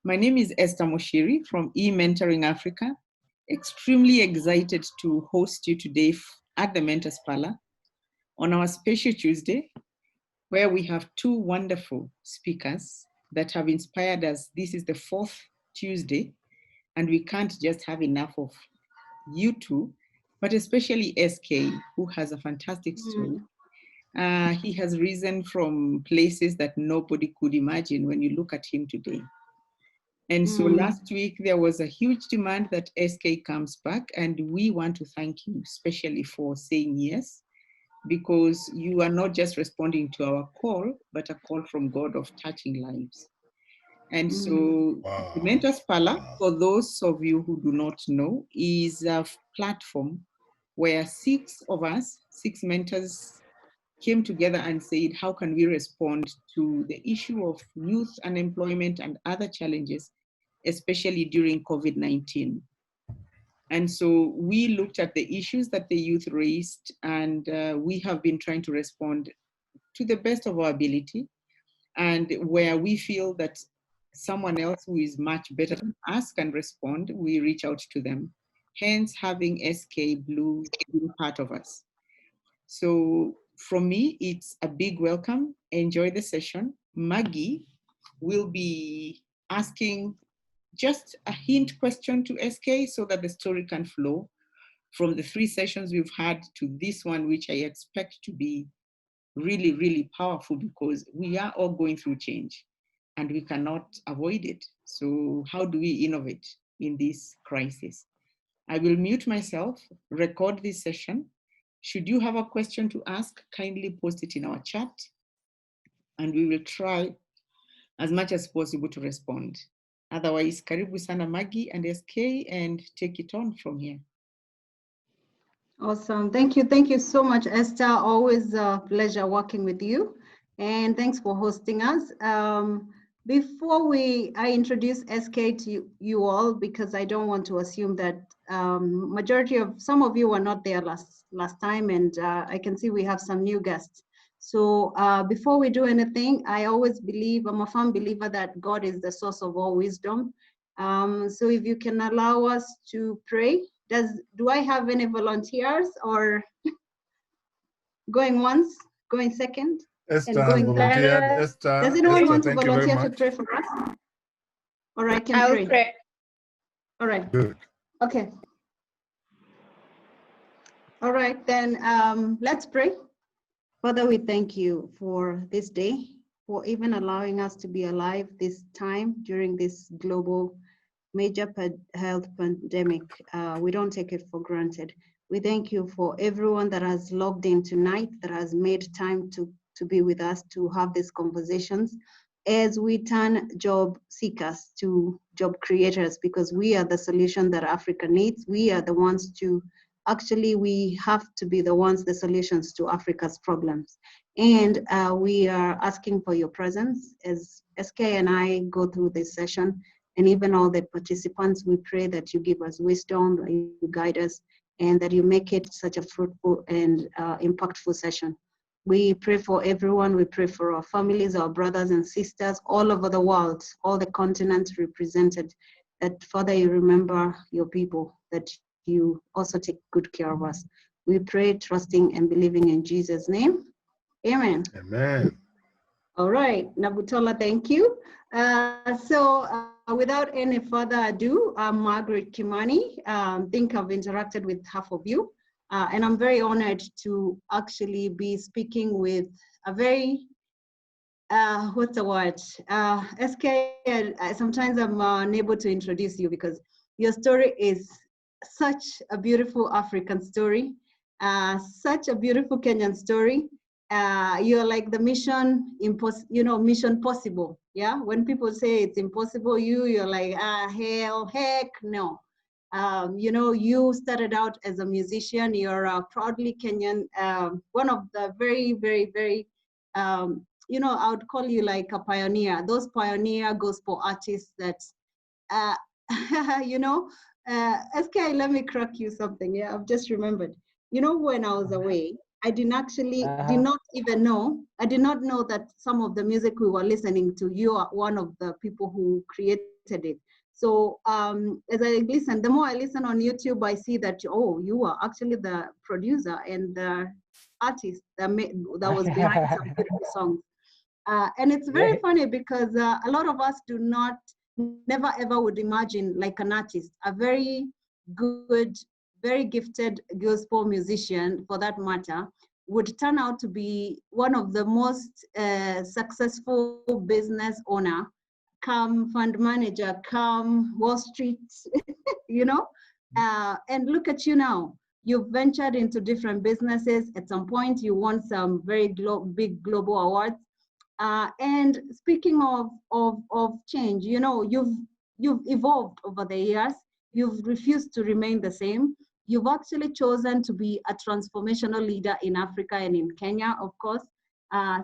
My name is Esther Moshiri from E-Mentoring Africa. Extremely excited to host you today at the Mentors Parlour on our special Tuesday, where we have two wonderful speakers that have inspired us. This is the fourth Tuesday, and we can't just have enough of you two, but especially SK, who has a fantastic story. He has risen from places that nobody could imagine when you look at him today. And so last week, there was a huge demand that SK comes back, and we want to thank you especially for saying yes, because you are not just responding to our call, but a call from God of touching lives. And so the Mentors Parlour, for those of you who do not know, is a platform where six mentors came together and said, how can we respond to the issue of youth unemployment and other challenges, especially during COVID-19? And so we looked at the issues that the youth raised, and we have been trying to respond to the best of our ability. And where we feel that someone else who is much better than us can respond, we reach out to them. Hence, having SK Blue being part of us. So from me, it's a big welcome. Enjoy the session. Maggie will be asking just a hint question to SK so that the story can flow from the 3 sessions we've had to this one, which I expect to be really, really powerful, because we are all going through change and we cannot avoid it. So how do we innovate in this crisis? I will mute myself, record this session. Should you have a question to ask, kindly post it in our chat, and we will try as much as possible to respond. Otherwise, karibu sana Maggie and SK, and take it on from here. Awesome. Thank you. Thank you so much, Esther. Always a pleasure working with you. And thanks for hosting us. Before I introduce SK to you all, because I don't want to assume that some of you were not there last time, and I can see we have some new guests. So before we do anything, I always believe, I'm a firm believer that God is the source of all wisdom. So if you can allow us to pray. Do I have any volunteers, or going once, going second, Esther and going volunteered. third? Esther, Does anyone Esther, want to thank you very volunteer to much. pray for us? Or I can I'll pray. All right. Good. Okay. All right, then let's pray. Father, we thank you for this day, for even allowing us to be alive this time during this global major health pandemic. We don't take it for granted. We thank you for everyone that has logged in tonight, that has made time to be with us, to have these conversations as we turn job seekers to job creators, because we are the solution that Africa needs. We are the ones we have to be the ones, the solutions to Africa's problems. And we are asking for your presence as SK and I go through this session. And even all the participants, we pray that you give us wisdom, that you guide us, and that you make it such a fruitful and impactful session. We pray for everyone. We pray for our families, our brothers and sisters all over the world, all the continents represented, that Father, you remember your people, that you also take good care of us. We pray, trusting and believing in Jesus' name. Amen. Amen. All right, Nabutola, thank you. Without any further ado, I'm Margaret Kimani. I think I've interacted with half of you, and I'm very honored to actually be speaking with a very, what's the word? SK, sometimes I'm unable to introduce you because your story is such a beautiful African story, such a beautiful Kenyan story. You're like the mission possible. Yeah, when people say it's impossible, you're like, heck no. You started out as a musician. You're a proudly Kenyan, one of the very, very, very, I would call you like a pioneer. Those pioneer gospel artists that, SK, let me crack you something. Yeah, I've just remembered. When I was away, I did not know that some of the music we were listening to, you are one of the people who created it. So as I listen, the more I listen on YouTube, I see that, oh, you are actually the producer and the artist that was behind some beautiful songs. And it's very funny because a lot of us never ever would imagine like an artist, a very good, very gifted gospel musician for that matter, would turn out to be one of the most successful business owner, come fund manager, come Wall Street, you know? And look at you now. You've ventured into different businesses. At some point, you won some very big global awards. And speaking of change, you know, you've evolved over the years. You've refused to remain the same. You've actually chosen to be a transformational leader in Africa and in Kenya, of course.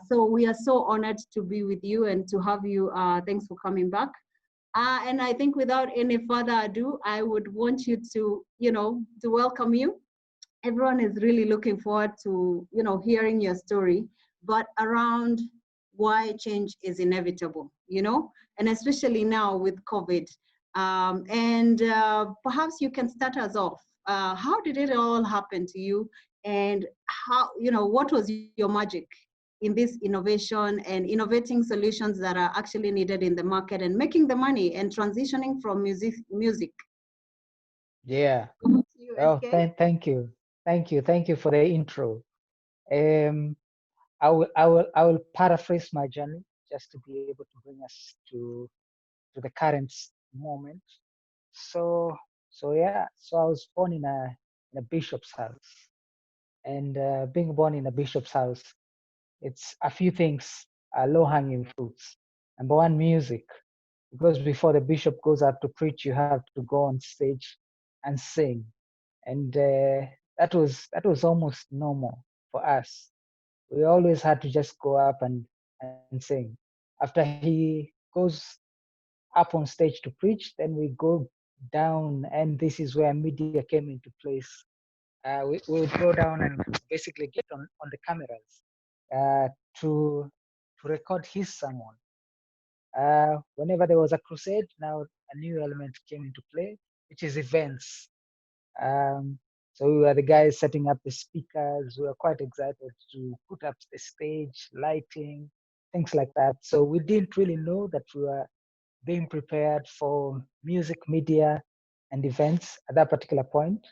So we are so honored to be with you and to have you. Thanks for coming back. And I think without any further ado, I would want you to, to welcome you. Everyone is really looking forward to, hearing your story, but around why change is inevitable, and especially now with COVID. And perhaps you can start us off. How did it all happen to you? And how, what was your magic in this innovation and innovating solutions that are actually needed in the market and making the money and transitioning from music? Yeah. You, Oh, SK? thank you for the intro. I will paraphrase my journey just to be able to bring us to the current moment. So yeah. So I was born in a bishop's house, and being born in a bishop's house, it's a few things, low-hanging fruits. Number one, music, because before the bishop goes out to preach, you have to go on stage and sing, and that was almost normal for us. We always had to just go up and sing. After he goes up on stage to preach, then we go down, and this is where media came into place. We would go down and basically get on the cameras uh, to to record his sermon. Whenever there was a crusade, now a new element came into play, which is events. Um, so we were the guys setting up the speakers. We were quite excited to put up the stage, lighting, things like that. So we didn't really know that we were being prepared for music, media, and events at that particular point.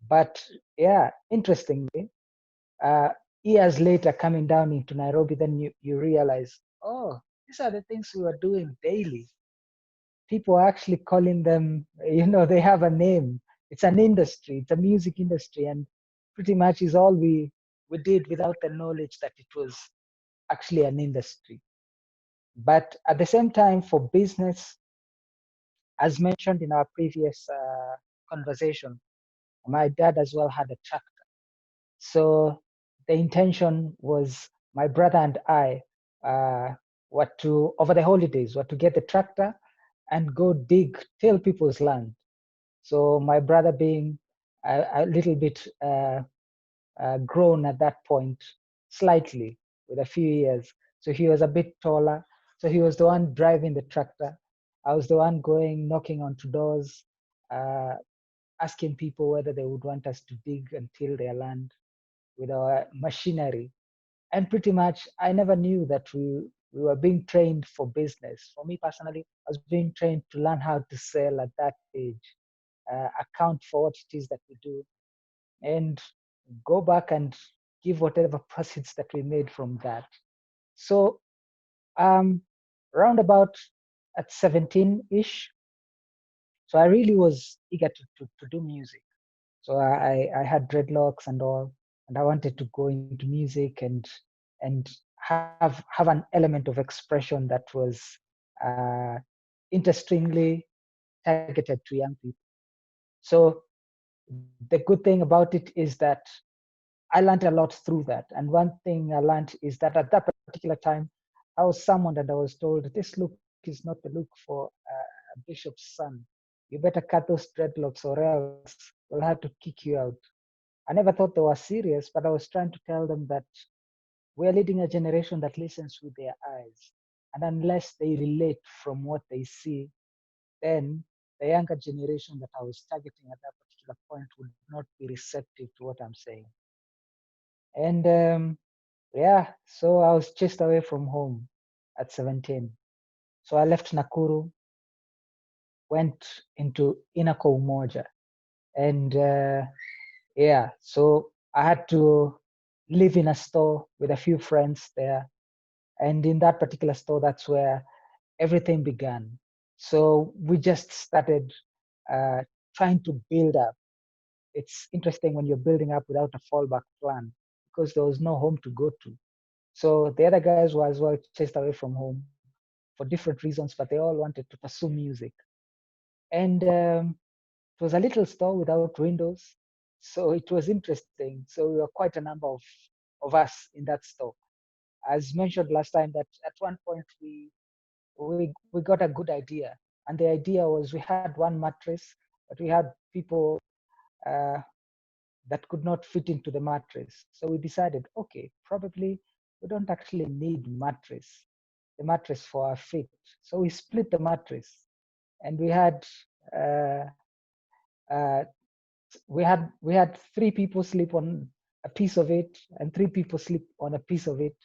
But yeah, interestingly, uh, years later, coming down into Nairobi, then you realize, oh, these are the things we were doing daily. People are actually calling them, they have a name. It's an industry, it's a music industry, and pretty much is all we did without the knowledge that it was actually an industry. But at the same time, for business, as mentioned in our previous conversation, my dad as well had a tractor. So the intention was my brother and I were to, over the holidays, were to get the tractor and go dig, till people's land. So my brother being a little bit grown at that point, slightly, with a few years. So he was a bit taller. So he was the one driving the tractor. I was the one going, knocking onto doors, uh, asking people whether they would want us to dig and till their land with our machinery. And pretty much, I never knew that we were being trained for business. For me personally, I was being trained to learn how to sell at that age, account for what it is that we do, and go back and give whatever proceeds that we made from that. So, round about at 17-ish, so I really was eager to do music. So I had dreadlocks and all, and I wanted to go into music and have an element of expression that was uh, interestingly targeted to young people. So the good thing about it is that I learned a lot through that. And one thing I learned is that at that particular time, I was summoned and I was told, this look is not the look for a bishop's son. You better cut those dreadlocks or else we'll have to kick you out. I never thought they were serious, but I was trying to tell them that we're leading a generation that listens with their eyes. And unless they relate from what they see, then the younger generation that I was targeting at that particular point would not be receptive to what I'm saying. And yeah, so I was chased away from home at 17. So I left Nakuru, went into Inako Umoja. And yeah, so I had to live in a store with a few friends there. And in that particular store, that's where everything began. So we just started uh, trying to build up. It's interesting when you're building up without a fallback plan because there was no home to go to. So the other guys were as well chased away from home for different reasons, but they all wanted to pursue music. And it was a little store without windows. So it was interesting. So we were quite a number of us in that store. As mentioned last time, that at one point we got a good idea. And the idea was we had one mattress, but we had people uh, that could not fit into the mattress. So we decided, okay, probably we don't actually need the mattress for our feet. So we split the mattress, and uh, uh, we had three people sleep on a piece of it, and three people sleep on a piece of it,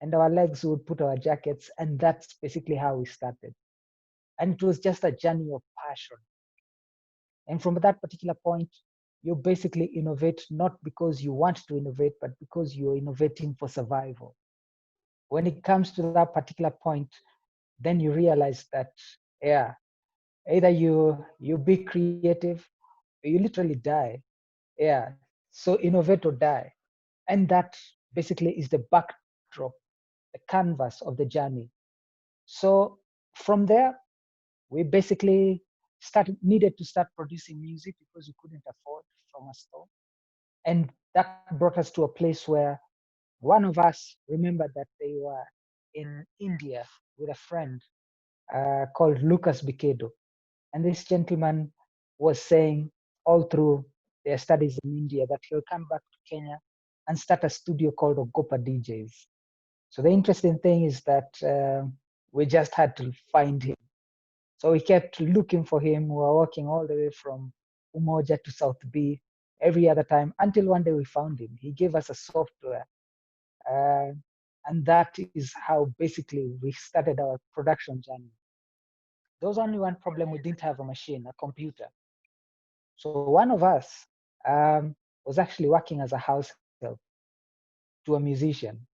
and our legs would put our jackets, and that's basically how we started. And it was just a journey of passion. And from that particular point, you basically innovate not because you want to innovate, but because you're innovating for survival. When it comes to that particular point, then you realize that, yeah, either you be creative, or you literally die. Yeah, so innovate or die. And that basically is the backdrop, the canvas of the journey. So from there, we basically needed to start producing music because we couldn't afford from a store. And that brought us to a place where one of us remembered that they were in India with a friend called Lucas Bikedo. And this gentleman was saying all through their studies in India that he'll come back to Kenya and start a studio called Ogopa DJs. So the interesting thing is that we just had to find him. So we kept looking for him. We were walking all the way from Umoja to South B every other time until one day we found him. He gave us a software. Uh, and that is how basically we started our production journey. There was only one problem: we didn't have a machine, a computer. So one of us was actually working as a house help to a musician.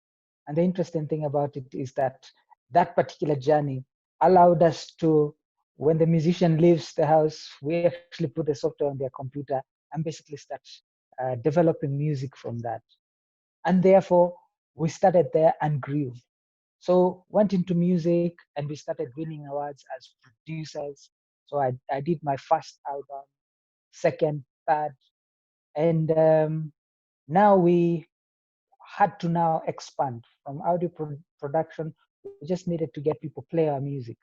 And the interesting thing about it is that that particular journey allowed us to, when the musician leaves the house, we actually put the software on their computer and basically start developing music from that. And therefore, we started there and grew. So went into music and we started winning awards as producers. So I did my first album, second, third, and now we had to now expand from audio production. We just needed to get people play our music.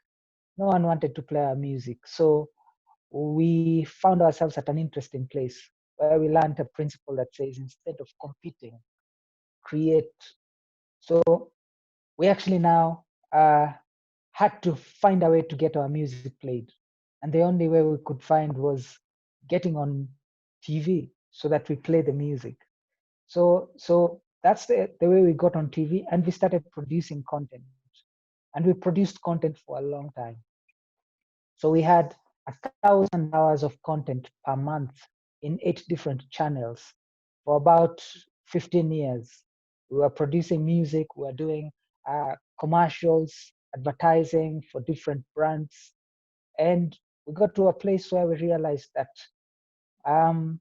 No one wanted to play our music. So we found ourselves at an interesting place where we learned a principle that says instead of competing, create. So we actually now had to find a way to get our music played. And the only way we could find was getting on TV so that we play the music. So that's the way we got on TV, and we started producing content. And we produced content for a long time. So we had 1,000 hours of content per month in 8 different channels for about 15 years. We were producing music, we were doing commercials, advertising for different brands. And we got to a place where we realized that um,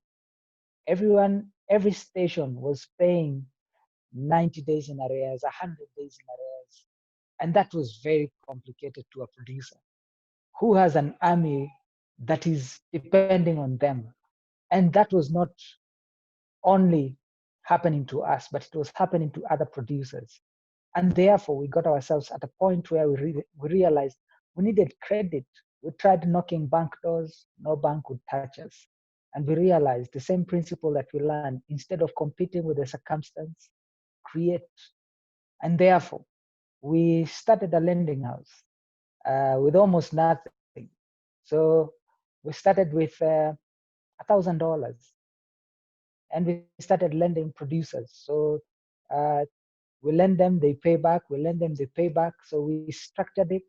every station was paying 90 days in arrears, 100 days in arrears. And that was very complicated to a producer who has an army that is depending on them. And that was not only happening to us, but it was happening to other producers. And therefore, we got ourselves at a point where we realized we needed credit. We tried knocking bank doors, no bank would touch us. And we realized the same principle that we learned: instead of competing with the circumstance, create. And therefore, we started a lending house with almost nothing. So we started with $1,000, and we started lending producers. So we lend them, they pay back. We lend them, they pay back. So we structured it,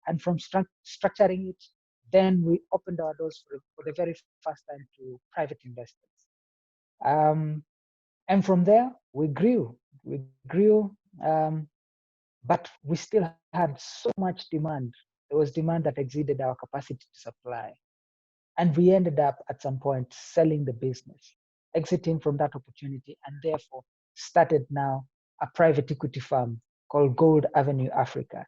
and from structuring it, then we opened our doors for the very first time to private investors. Um, and from there, we grew. We grew, but we still had so much demand. There was demand that exceeded our capacity to supply. And we ended up at some point selling the business, exiting from that opportunity, and therefore started now a private equity firm called Gold Avenue Africa.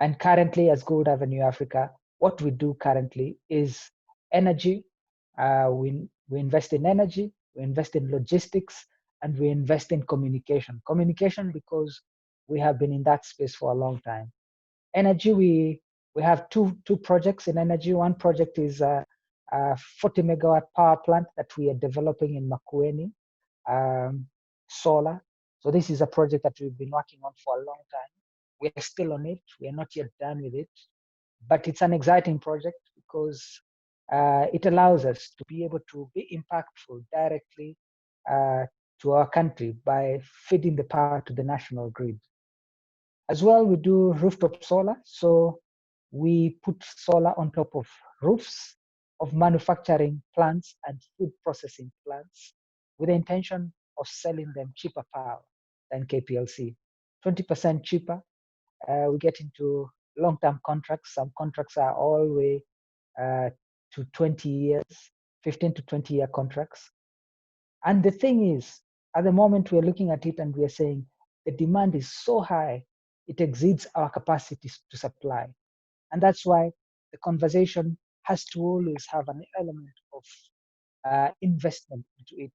And currently, as Gold Avenue Africa, what we do currently is energy. We invest in energy, we invest in logistics, and we invest in communication. Communication because we have been in that space for a long time. Energy, we have two projects in energy. One project is a 40 megawatt power plant that we are developing in Makueni, solar. So this is a project that we've been working on for a long time. We are still on it. We are not yet done with it, but it's an exciting project because it allows us to be able to be impactful directly to our country by feeding the power to the national grid. As well, we do rooftop solar. So we put solar on top of roofs of manufacturing plants and food processing plants with the intention of selling them cheaper power than KPLC, 20% cheaper. We get into long-term contracts. Some contracts are all the way to 20 years, 15 to 20-year contracts. And the thing is, at the moment, we're looking at it and we're saying the demand is so high, it exceeds our capacity to supply. And that's why the conversation has to always have an element of investment into it.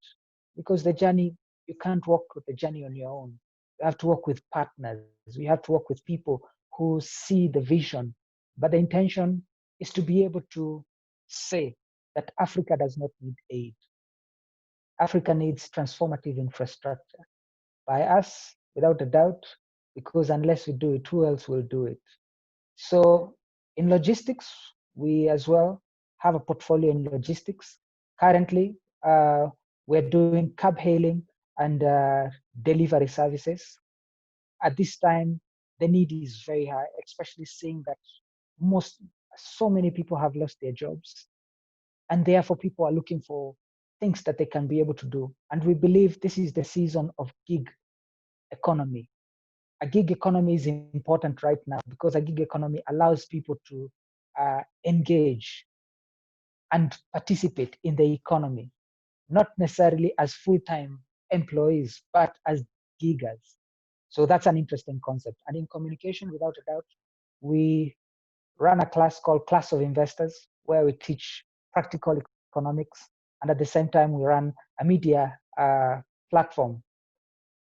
Because the journey, you can't walk with the journey on your own. You have to work with partners. You have to work with people who see the vision. But the intention is to be able to say that Africa does not need aid. Africa needs transformative infrastructure by us, without a doubt, because unless we do it, who else will do it? So in logistics, we as well have a portfolio in logistics. Currently, we're doing cab hailing and delivery services. At this time, the need is very high, especially seeing that so many people have lost their jobs. And therefore, people are looking for things that they can be able to do. And we believe this is the season of gig economy. A gig economy is important right now because a gig economy allows people to engage and participate in the economy, not necessarily as full-time employees, but as giggers. So that's an interesting concept. And in communication, without a doubt, we run a class called Class of Investors, where we teach practical economics. And at the same time, we run a media platform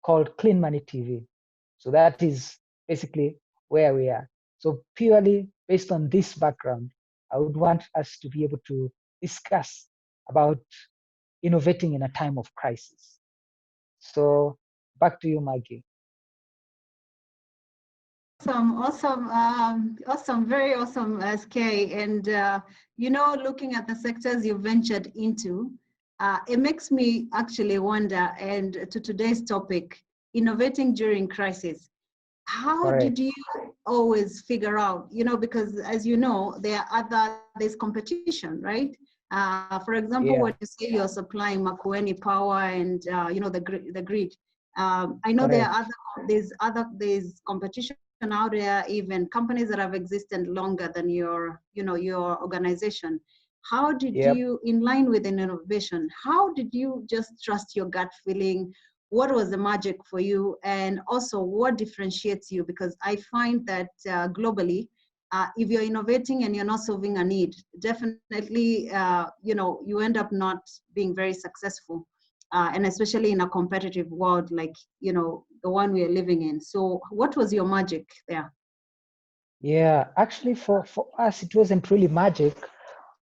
called Clean Money TV. So that is basically where we are. So purely based on this background, I would want us to be able to discuss about innovating in a time of crisis. So back to you, Maggie. Awesome, very awesome, SK. And looking at the sectors you ventured into, it makes me actually wonder. And to today's topic, innovating during crisis. How did you always figure out? Because as you know, there's competition, right? For example, when you say you're supplying Makueni power and the grid, I know there's competition out there, even companies that have existed longer than your organization. How did you, in line with an innovation, how did you just trust your gut feeling? What was the magic for you? And also what differentiates you? Because I find that globally, if you're innovating and you're not solving a need, definitely, you end up not being very successful. And especially in a competitive world like, the one we are living in. So what was your magic there? Yeah, actually for us, it wasn't really magic.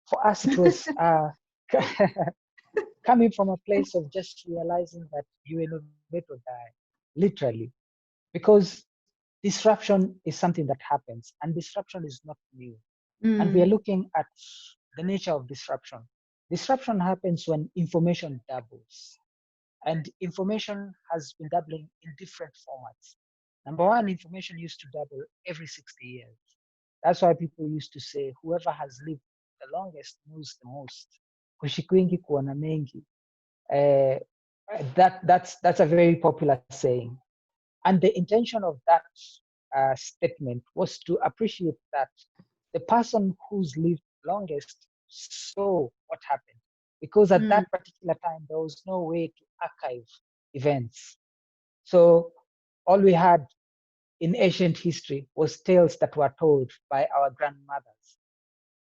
For us, it was coming from a place of just realizing that you innovate or die, literally. Because disruption is something that happens, and disruption is not new. And we are looking at the nature of disruption. Disruption happens when information doubles. And information has been doubling in different formats. Number one, information used to double every 60 years. That's why people used to say, whoever has lived the longest knows the most. Kuishi kwingi kuona mengi. That's a very popular saying. And the intention of that statement was to appreciate that the person who's lived longest saw what happened. Because at that particular time, there was no way to archive events. So all we had in ancient history was tales that were told by our grandmothers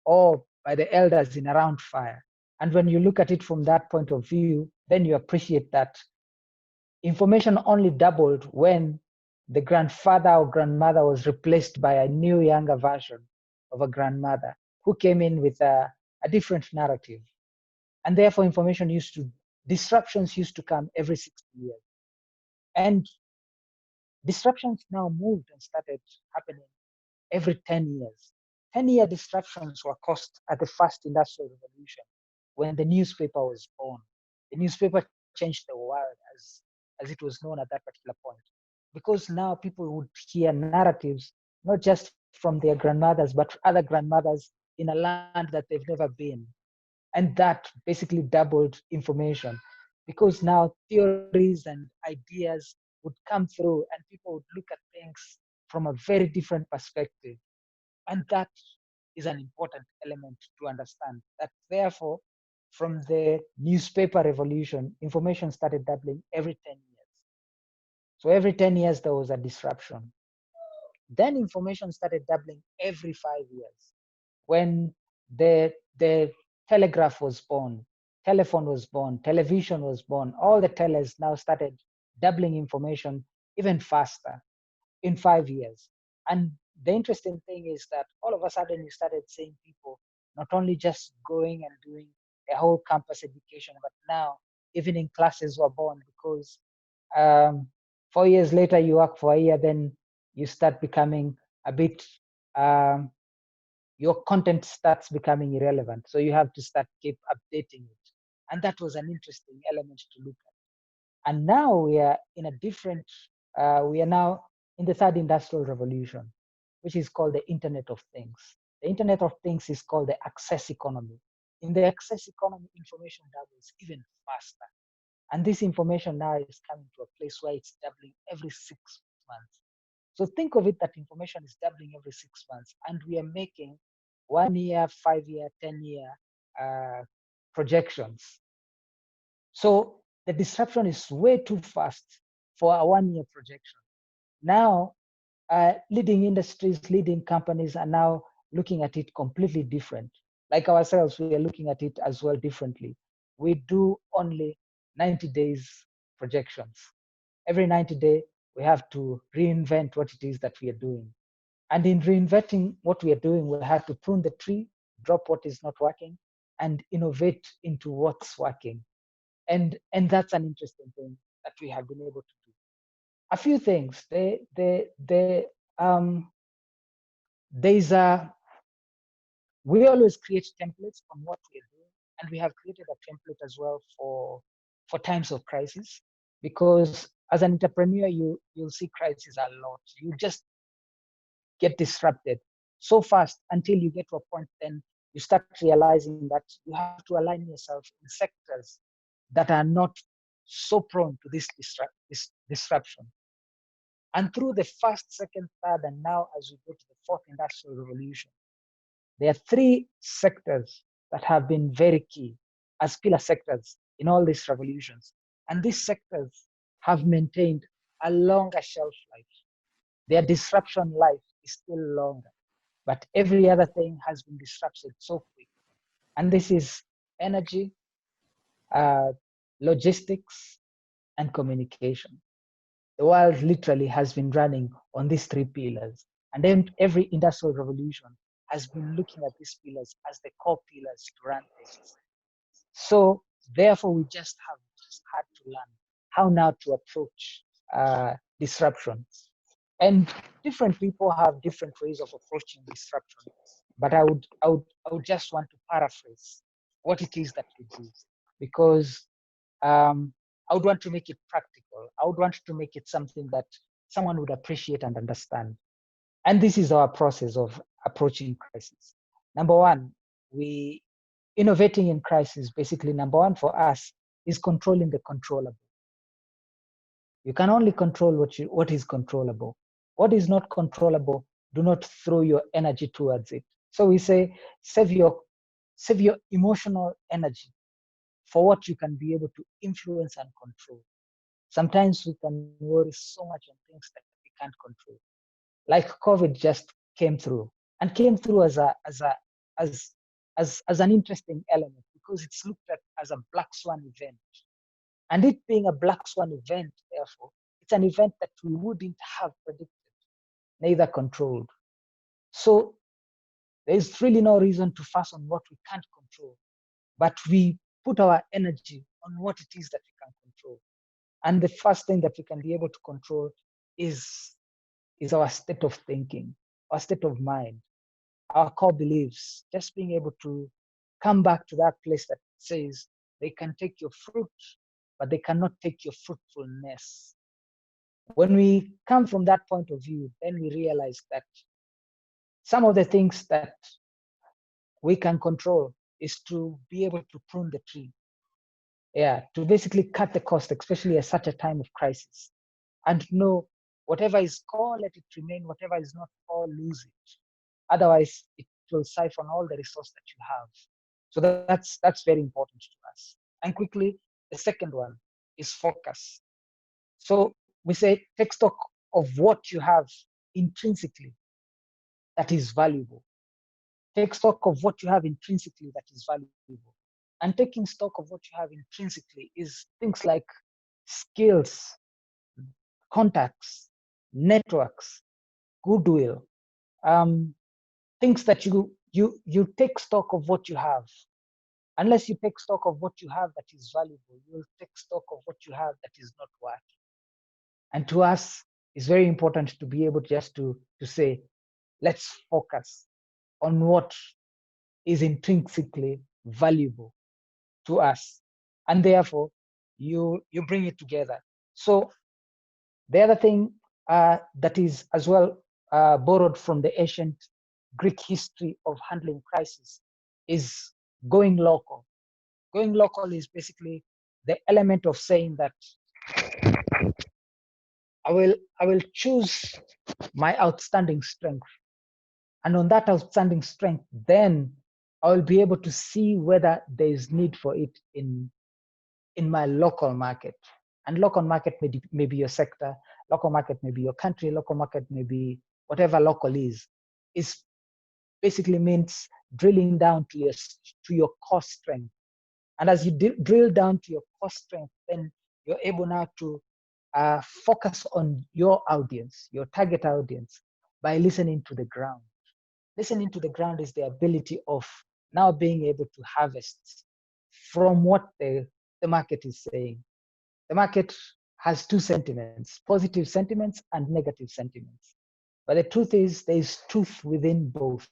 or by the elders in a round fire. And when you look at it from that point of view, then you appreciate that information only doubled when the grandfather or grandmother was replaced by a new younger version of a grandmother who came in with a different narrative. And therefore disruptions used to come every 60 years. And disruptions now moved and started happening every 10 years. 10-year disruptions were caused at the first industrial revolution when the newspaper was born. The newspaper changed the world as it was known at that particular point. Because now people would hear narratives, not just from their grandmothers, but other grandmothers in a land that they've never been. And that basically doubled information because now theories and ideas would come through and people would look at things from a very different perspective. And that is an important element to understand. That therefore, from the newspaper revolution, information started doubling every 10 years. So every 10 years, there was a disruption. Then information started doubling every 5 years when the telegraph was born, telephone was born, television was born. All the tellers now started doubling information even faster in 5 years. And the interesting thing is that all of a sudden you started seeing people not only just going and doing a whole campus education, but now evening classes were born because 4 years later you work for a year, then you start becoming a bit your content starts becoming irrelevant. So you have to start keep updating it. And that was an interesting element to look at. And now we are in a different, we are now in the third industrial revolution, which is called the Internet of Things. The Internet of Things is called the access economy. In the access economy, information doubles even faster. And this information now is coming to a place where it's doubling every 6 months. So think of it that information is doubling every 6 months, and we are making 1 year, 5 year, 10-year projections. So the disruption is way too fast for a 1-year projection. Now, leading industries, leading companies are now looking at it completely different. Like ourselves, we are looking at it as well differently. We do only 90 days projections. Every 90 days, we have to reinvent what it is that we are doing. And in reinventing what we are doing, we have to prune the tree, drop what is not working, and innovate into what's working. And that's an interesting thing that we have been able to do. A few things. We always create templates on what we are doing, and we have created a template as well for times of crisis, because as an entrepreneur, you'll see crisis a lot. You just get disrupted so fast until you get to a point, then you start realizing that you have to align yourself in sectors that are not so prone to this disruption. And through the first, second, third, and now as we go to the fourth industrial revolution, there are 3 sectors that have been very key as pillar sectors in all these revolutions. And these sectors have maintained a longer shelf life. Their disruption life is still longer, but every other thing has been disrupted so quick. And this is energy, logistics, and communication. The world literally has been running on these 3 pillars. And then every industrial revolution has been looking at these pillars as the core pillars to run things. So therefore, we just have had to learn how now to approach disruption. And different people have different ways of approaching disruption. but I would just want to paraphrase what it is that we do, because I would want to make it practical. I would want to make it something that someone would appreciate and understand. And this is our process of approaching crisis. Number one, we innovating in crisis. Basically, number one for us is controlling the controllable. You can only control what is controllable. What is not controllable, do not throw your energy towards it. So we say, save your emotional energy for what you can be able to influence and control. Sometimes we can worry so much on things that we can't control. Like COVID just came through as an interesting element, because it's looked at as a black swan event. And it being a black swan event, therefore, it's an event that we wouldn't have predicted, neither controlled. So there's really no reason to fuss on what we can't control, but we put our energy on what it is that we can control. And the first thing that we can be able to control is our state of thinking, our state of mind, our core beliefs, just being able to come back to that place that says they can take your fruit, but they cannot take your fruitfulness. When we come from that point of view, then we realize that some of the things that we can control is to be able to prune the tree. Yeah, to basically cut the cost, especially at such a time of crisis, and know whatever is core, let it remain. Whatever is not core, lose it. Otherwise, it will siphon all the resource that you have. So that's very important to us. And quickly, the second one is focus. So we say, take stock of what you have intrinsically that is valuable. Take stock of what you have intrinsically that is valuable. And taking stock of what you have intrinsically is things like skills, contacts, networks, goodwill, things that you take stock of what you have. Unless you take stock of what you have that is valuable, you will take stock of what you have that is not working. And to us, it's very important to be able just to say, let's focus on what is intrinsically valuable to us. And therefore, you bring it together. So the other thing that is as well borrowed from the ancient Greek history of handling crisis is going local. Going local is basically the element of saying that I will choose my outstanding strength. And on that outstanding strength, then I will be able to see whether there is need for it in my local market. And local market may be your sector, local market may be your country, local market may be whatever local is basically means drilling down to your core strength. And as you drill down to your core strength, then you're able now to focus on your audience, your target audience, by listening to the ground. Listening to the ground is the ability of now being able to harvest from what the market is saying. The market has two sentiments, positive sentiments and negative sentiments. But the truth is, there is truth within both.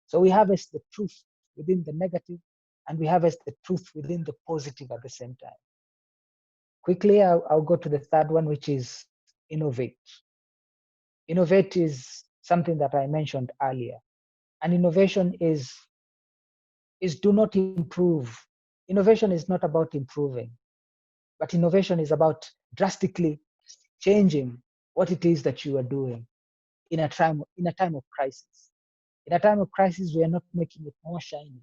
So we harvest the truth within the negative, and we harvest the truth within the positive at the same time. Quickly, I'll go to the third one, which is innovate. Innovate is something that I mentioned earlier. And innovation is do not improve. Innovation is not about improving, but innovation is about drastically changing what it is that you are doing in a time of crisis. In a time of crisis, we are not making it more shiny,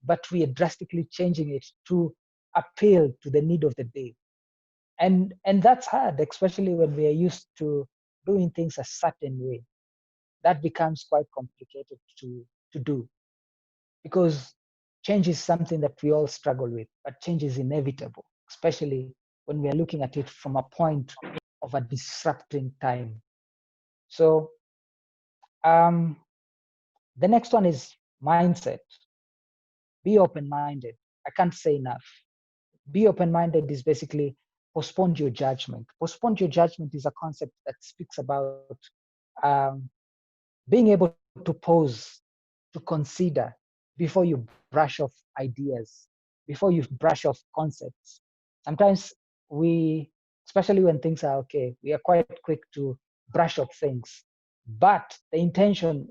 but we are drastically changing it to appeal to the need of the day. And that's hard, especially when we are used to doing things a certain way. That becomes quite complicated to do, because change is something that we all struggle with, but change is inevitable, especially when we are looking at it from a point of a disrupting time. So the next one is mindset. Be open-minded. I can't say enough. Be open-minded is basically postpone your judgment. Postpone your judgment is a concept that speaks about being able to pause to consider before you brush off ideas, before you brush off concepts. Sometimes we, especially when things are okay, we are quite quick to brush off things. But the intention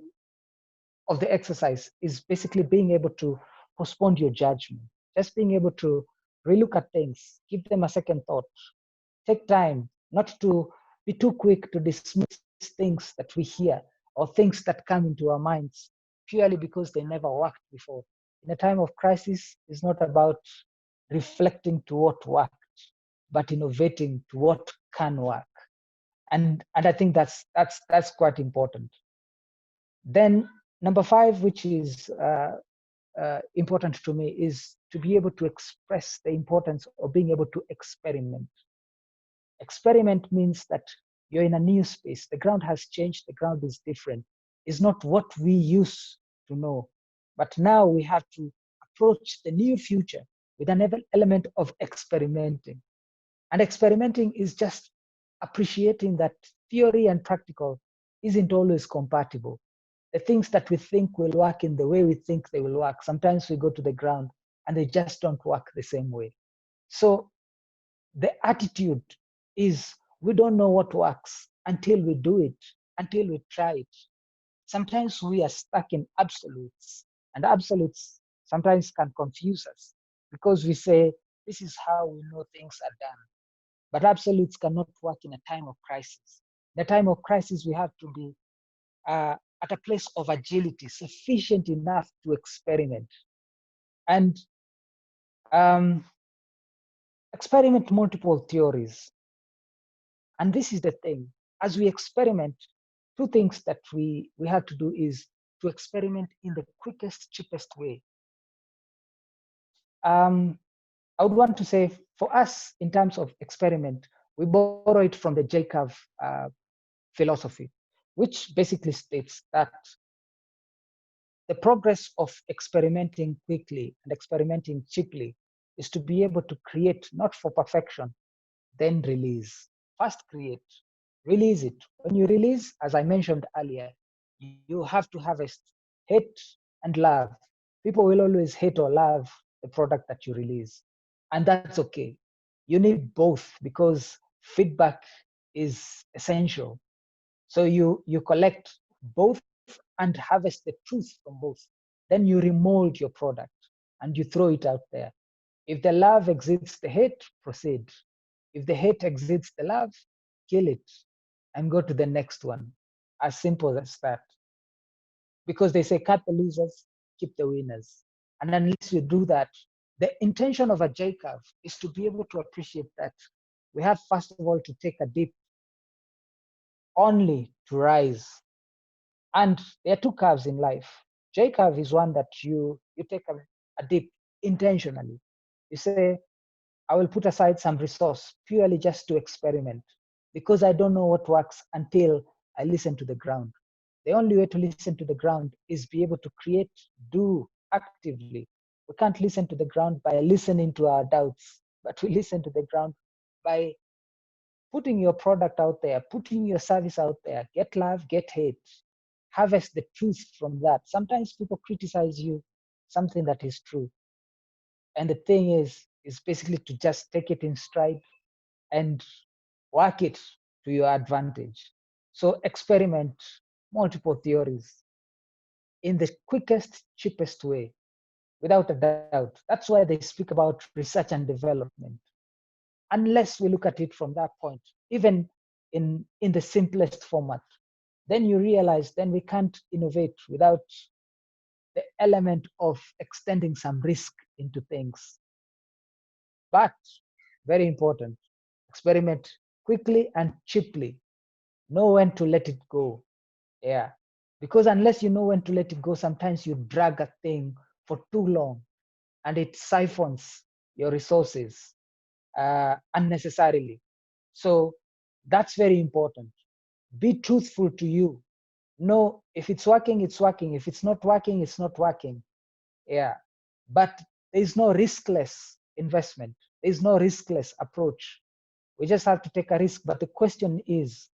of the exercise is basically being able to postpone your judgment, just being able to relook at things, give them a second thought, take time, not to be too quick to dismiss things that we hear or things that come into our minds purely because they never worked before. In a time of crisis, it's not about reflecting to what worked, but innovating to what can work. And I think that's quite important. Then number 5, which is important to me, is to be able to express the importance of being able to experiment. Experiment means that you're in a new space. The ground has changed. The ground is different. It's not what we used to know. But now we have to approach the new future with an element of experimenting. And experimenting is just appreciating that theory and practical isn't always compatible. The things that we think will work in the way we think they will work, sometimes we go to the ground and they just don't work the same way. So the attitude is we don't know what works until we do it, until we try it. Sometimes we are stuck in absolutes, and absolutes sometimes can confuse us because we say, this is how we know things are done. But absolutes cannot work in a time of crisis. In a time of crisis, we have to be at a place of agility, sufficient enough to experiment. And experiment multiple theories. And this is the thing. As we experiment, 2 things that we have to do is to experiment in the quickest, cheapest way. I would want to say for us, in terms of experiment, we borrow it from the J-curve philosophy, which basically states that the progress of experimenting quickly and experimenting cheaply is to be able to create, not for perfection, then release. First create, release it. When you release, as I mentioned earlier, you have to harvest hate and love. People will always hate or love the product that you release. And that's okay. You need both because feedback is essential. So you collect both and harvest the truth from both. Then you remold your product and you throw it out there. If the love exceeds the hate, proceed. If the hate exceeds the love, kill it and go to the next one. As simple as that. Because they say, cut the losers, keep the winners. And unless you do that, the intention of a J-curve is to be able to appreciate that we have, first of all, to take a dip only to rise. And there are 2 curves in life. J-curve is one that you take a dip intentionally. You say, I will put aside some resource purely just to experiment because I don't know what works until I listen to the ground. The only way to listen to the ground is be able to create, do actively. We can't listen to the ground by listening to our doubts, but we listen to the ground by putting your product out there, putting your service out there, get love, get hate, harvest the truth from that. Sometimes people criticize you, something that is true. And the thing is basically to just take it in stride and work it to your advantage. So experiment multiple theories in the quickest, cheapest way, without a doubt. That's why they speak about research and development. Unless we look at it from that point, even in the simplest format, then you realize then we can't innovate without the element of extending some risk into things. But very important, experiment quickly and cheaply. Know when to let it go. Yeah. Because unless you know when to let it go, sometimes you drag a thing for too long and it siphons your resources unnecessarily. So that's very important. Be truthful to you. Know if it's working, it's working. If it's not working, it's not working. Yeah. But there's no riskless investment. There's no riskless approach. We just have to take a risk. But the question is,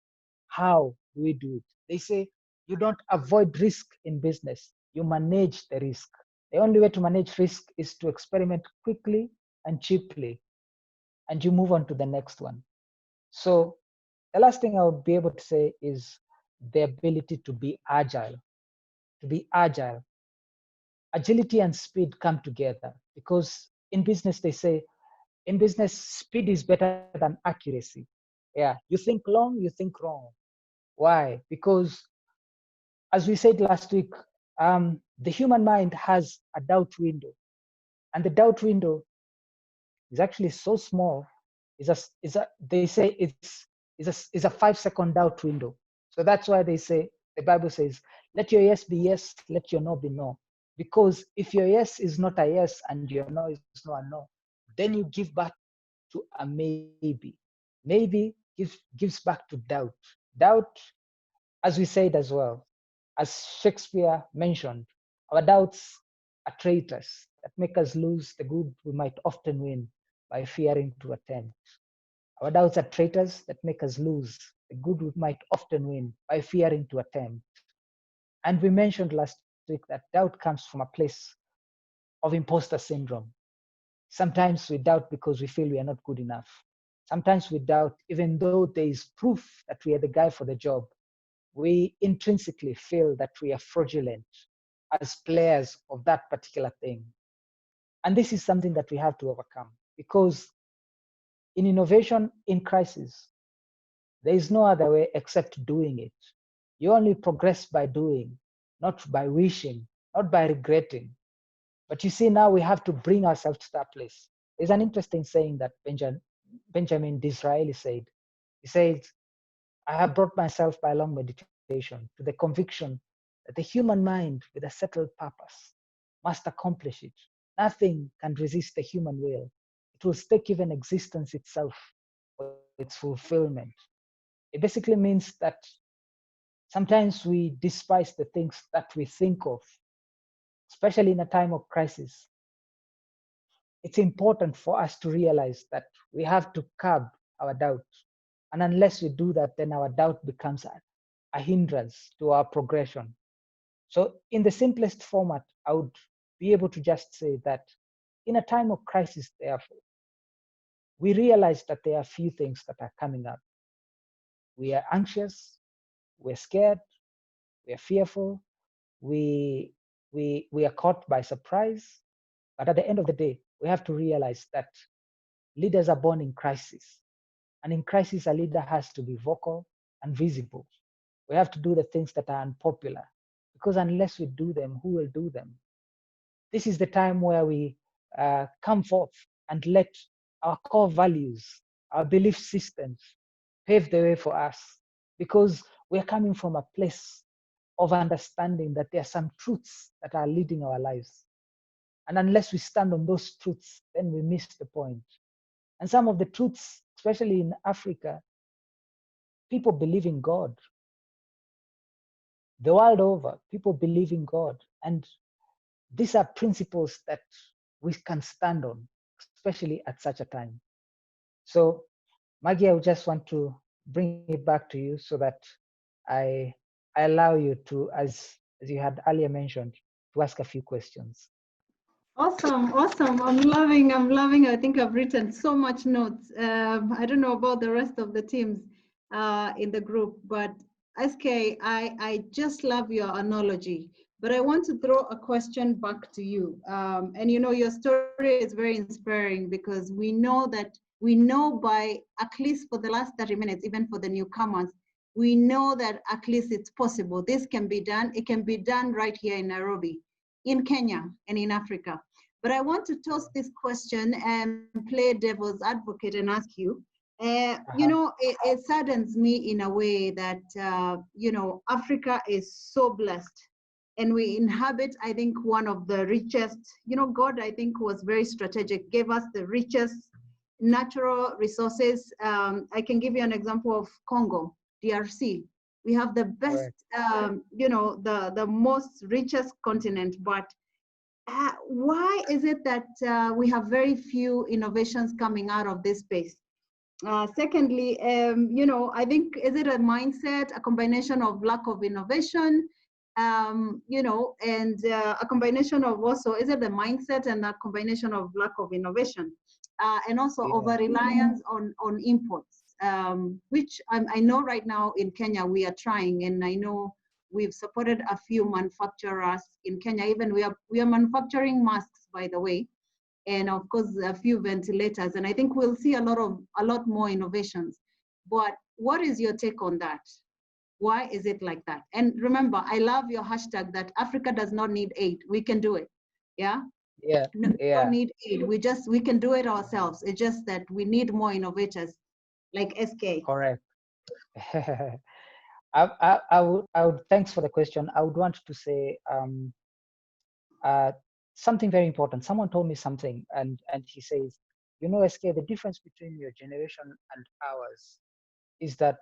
how do we do it? They say you don't avoid risk in business. you manage the risk. The only way to manage risk is to experiment quickly and cheaply, and you move on to the next one. So the last thing I would be able to say is the ability to be agile. To be agile. Agility and speed come together, because in business, they say, in business, speed is better than accuracy. Yeah, you think long, you think wrong. Why? Because as we said last week, the human mind has a doubt window, and the doubt window is actually so small. They say it's a 5-second doubt window. So that's why they say, the Bible says, let your yes be yes, let your no be no. Because if your yes is not a yes and your no is not a no, then you give back to a maybe. Maybe gives back to doubt. Doubt, as we said as well, as Shakespeare mentioned, our doubts are traitors that make us lose the good we might often win by fearing to attempt. Our doubts are traitors that make us lose the good we might often win by fearing to attempt. And we mentioned last week that doubt comes from a place of imposter syndrome. Sometimes we doubt because we feel we are not good enough. Sometimes we doubt even though there is proof that we are the guy for the job. We intrinsically feel that we are fraudulent as players of that particular thing. And this is something that we have to overcome, because in innovation in crisis, there is no other way except doing it. You only progress by doing, not by wishing, not by regretting. But you see, now we have to bring ourselves to that place. There's an interesting saying that Benjamin Disraeli said. He said, I have brought myself by long meditation to the conviction that the human mind with a settled purpose must accomplish it. Nothing can resist the human will. It will stake even existence itself for its fulfillment. It basically means that sometimes we despise the things that we think of, especially in a time of crisis. It's important for us to realize that we have to curb our doubt. And unless we do that, then our doubt becomes a hindrance to our progression. So in the simplest format, I would be able to just say that in a time of crisis, therefore, we realize that there are a few things that are coming up. We are anxious, we're scared, we are fearful, we are caught by surprise. But at the end of the day, we have to realize that leaders are born in crisis. And in crisis, a leader has to be vocal and visible. We have to do the things that are unpopular, because unless we do them, who will do them? This is the time where we come forth and let our core values, our belief systems pave the way for us, because we're coming from a place of understanding that there are some truths that are leading our lives. And unless we stand on those truths, then we miss the point. And some of the truths, especially in Africa, people believe in God. The world over, people believe in God. And these are principles that we can stand on, especially at such a time. So, Maggie, I would just want to bring it back to you so that I allow you to, as you had earlier mentioned, to ask a few questions. Awesome, awesome. I'm loving. I think I've written so much notes. I don't know about the rest of the teams in the group, but SK, I just love your analogy. But I want to throw a question back to you. And you know, your story is very inspiring, because we know by at least for the last 30 minutes, even for the newcomers, we know that at least it's possible. This can be done. It can be done right here in Nairobi, in Kenya, and in Africa. But I want to toss this question and play devil's advocate and ask you, you know, it saddens me in a way that, you know, Africa is so blessed. And we inhabit, I think, one of the richest, you know, God, I think, was very strategic, gave us the richest natural resources. I can give you an example of Congo, DRC. We have the best, you know, the most richest continent, but why is it that we have very few innovations coming out of this space? Secondly, you know, I think, is it a mindset, a combination of lack of innovation, you know, and a combination of also, is it the mindset and a combination of lack of innovation, and also over reliance on imports, which I know right now in Kenya we are trying, and I know we've supported a few manufacturers in Kenya. Even we are manufacturing masks, by the way, and of course a few ventilators, and I think we'll see a lot more innovations. But what is your take on that? Why is it like that? And remember, I love your hashtag that Africa does not need aid. We can do it. Yeah. Yeah. No, we don't need aid. We can do it ourselves. It's just that we need more innovators like SK. Correct. I would, thanks for the question. I would want to say something very important. Someone told me something, and he says, you know, SK, the difference between your generation and ours is that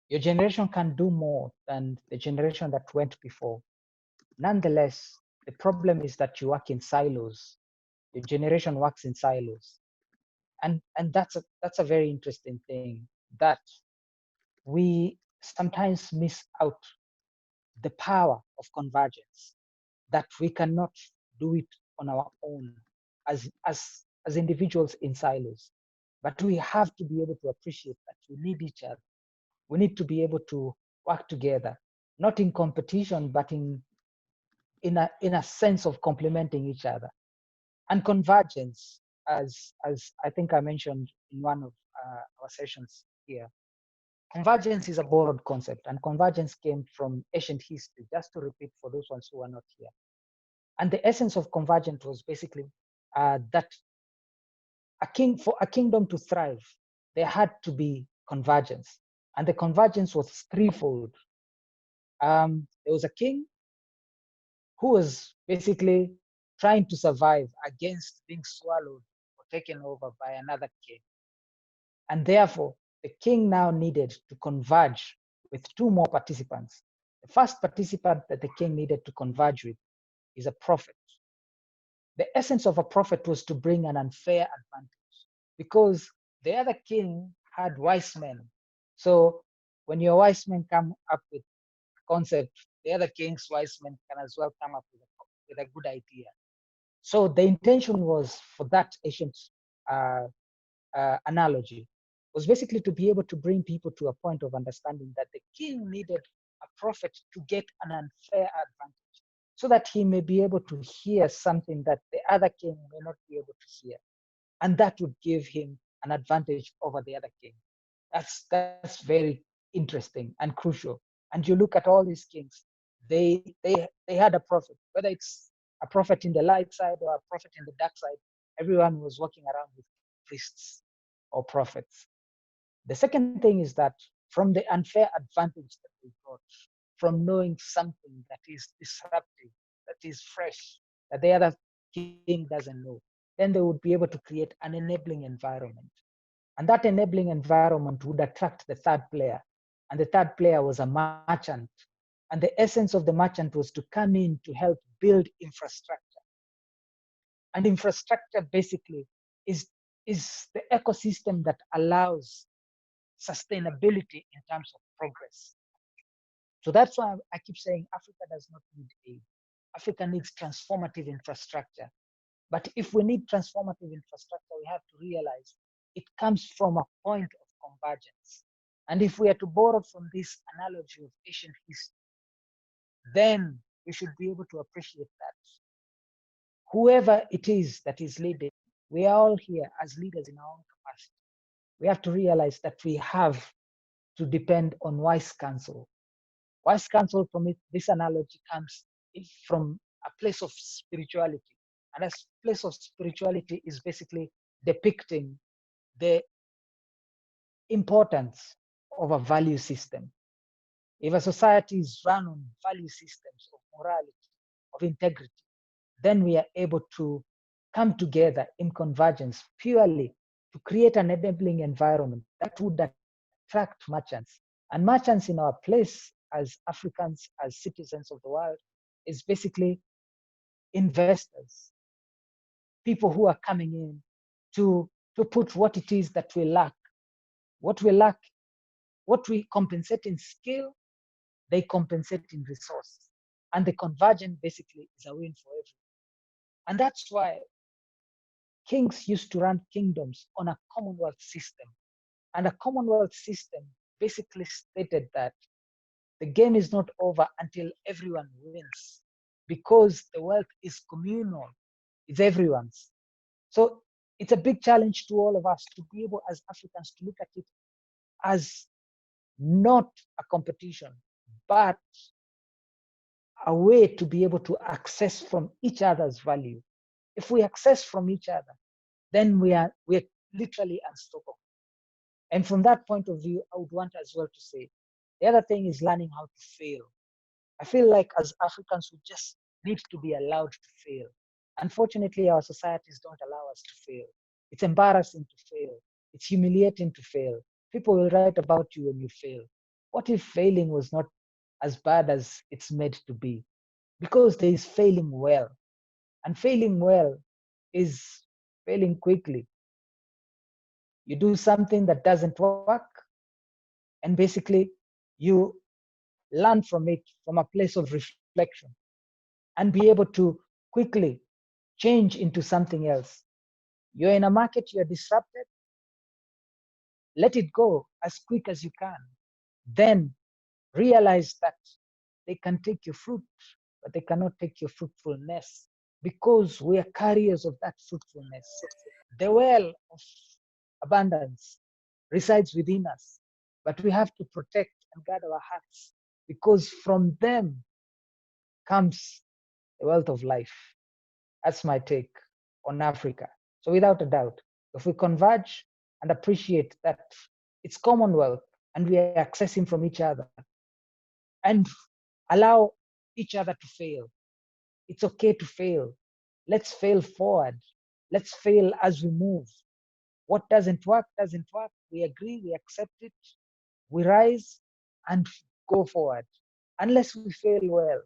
your generation can do more than the generation that went before. Nonetheless, the problem is that you work in silos. Your generation works in silos. And that's a very interesting thing, that we sometimes miss out the power of convergence, that we cannot do it on our own as individuals in silos. But we have to be able to appreciate that we need each other. We need to be able to work together, not in competition, but in a sense of complementing each other. And convergence, as I think I mentioned in one of our sessions here, convergence is a borrowed concept, and convergence came from ancient history, just to repeat for those ones who are not here. And the essence of convergence was basically that for a kingdom to thrive, there had to be convergence. And the convergence was threefold. There was a king who was basically trying to survive against being swallowed or taken over by another king. And therefore, the king now needed to converge with two more participants. The first participant that the king needed to converge with is a prophet. The essence of a prophet was to bring an unfair advantage, because the other king had wise men. So when your wise men come up with a concept, the other king's wise men can as well come up with a good idea. So the intention was, for that ancient analogy, was basically to be able to bring people to a point of understanding that the king needed a prophet to get an unfair advantage, so that he may be able to hear something that the other king may not be able to hear. And that would give him an advantage over the other king. That's very interesting and crucial. And you look at all these kings, they had a prophet, whether it's a prophet in the light side or a prophet in the dark side. Everyone was walking around with priests or prophets. The second thing is that from the unfair advantage that we got from knowing something that is disruptive, that is fresh, that the other king doesn't know, then they would be able to create an enabling environment. And that enabling environment would attract the third player. And the third player was a merchant. And the essence of the merchant was to come in to help build infrastructure. And infrastructure basically is the ecosystem that allows sustainability in terms of progress. So that's why I keep saying Africa does not need aid. Africa needs transformative infrastructure. But if we need transformative infrastructure, we have to realize it comes from a point of convergence. And if we are to borrow from this analogy of ancient history, then we should be able to appreciate that whoever it is that is leading, we are all here as leaders in our own capacity. We have to realize that we have to depend on wise counsel. Wise counsel, from this analogy, comes from a place of spirituality. And a place of spirituality is basically depicting the importance of a value system. If a society is run on value systems of morality, of integrity, then we are able to come together in convergence purely to create an enabling environment that would attract merchants. And merchants in our place as Africans, as citizens of the world, is basically investors, people who are coming in to put what it is that we lack, what we compensate in skill, they compensate in resource. And the convergence basically is a win for everyone. And that's why kings used to run kingdoms on a Commonwealth system. And a Commonwealth system basically stated that the game is not over until everyone wins, because the wealth is communal, it's everyone's. So it's a big challenge to all of us to be able, as Africans, to look at it as not a competition, but a way to be able to access from each other's value. If we access from each other, then we're literally unstoppable. And from that point of view, I would want as well to say, the other thing is learning how to fail. I feel like as Africans, we just need to be allowed to fail. Unfortunately, our societies don't allow us to fail. It's embarrassing to fail. It's humiliating to fail. People will write about you when you fail. What if failing was not as bad as it's made to be? Because there is failing well. And failing well is failing quickly. You do something that doesn't work, and basically you learn from it from a place of reflection and be able to quickly change into something else. You're in a market, you're disrupted, let it go as quick as you can. Then realize that they can take your fruit, but they cannot take your fruitfulness, because we are carriers of that fruitfulness. The well of abundance resides within us, but we have to protect and guard our hearts, because from them comes the wealth of life. That's my take on Africa. So without a doubt, if we converge and appreciate that it's Commonwealth and we are accessing from each other and allow each other to fail, it's okay to fail. Let's fail forward. Let's fail as we move. What doesn't work, doesn't work. We agree, we accept it, we rise and go forward. Unless we fail well,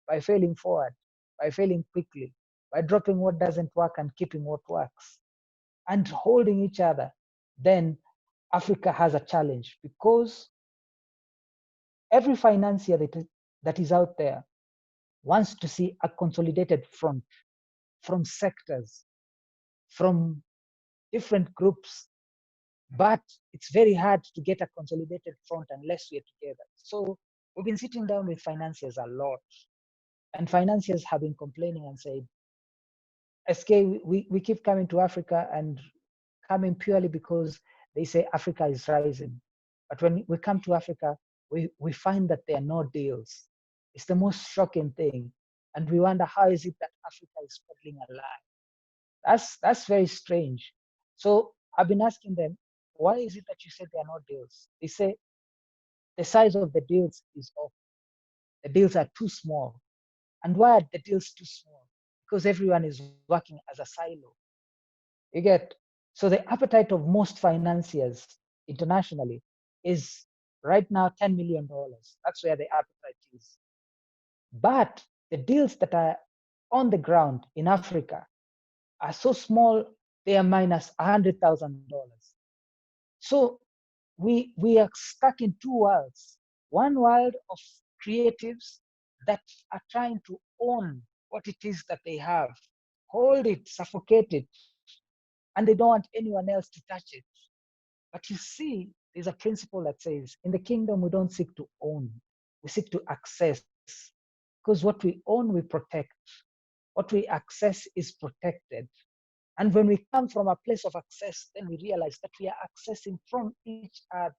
by failing forward, by failing quickly, by dropping what doesn't work and keeping what works, and holding each other, then Africa has a challenge, because every financier that is out there wants to see a consolidated front from sectors, from different groups, but it's very hard to get a consolidated front unless we're together. So we've been sitting down with financiers a lot, and financiers have been complaining and saying, SK, we keep coming to Africa and coming purely because they say Africa is rising. But when we come to Africa, we find that there are no deals. It's the most shocking thing. And we wonder, how is it that Africa is struggling alive? That's very strange. So I've been asking them, why is it that you said there are no deals? They say the size of the deals is off. The deals are too small. And why are the deals too small? Because everyone is working as a silo. You get? So the appetite of most financiers internationally is right now $10 million. That's where the appetite is. But the deals that are on the ground in Africa are so small, they are minus $100,000. So we are stuck in two worlds. One world of creatives that are trying to own what it is that they have, hold it, suffocate it, and they don't want anyone else to touch it. But you see, there's a principle that says, in the kingdom, we don't seek to own, we seek to access. Because what we own, we protect. What we access is protected. And when we come from a place of access, then we realize that we are accessing from each other.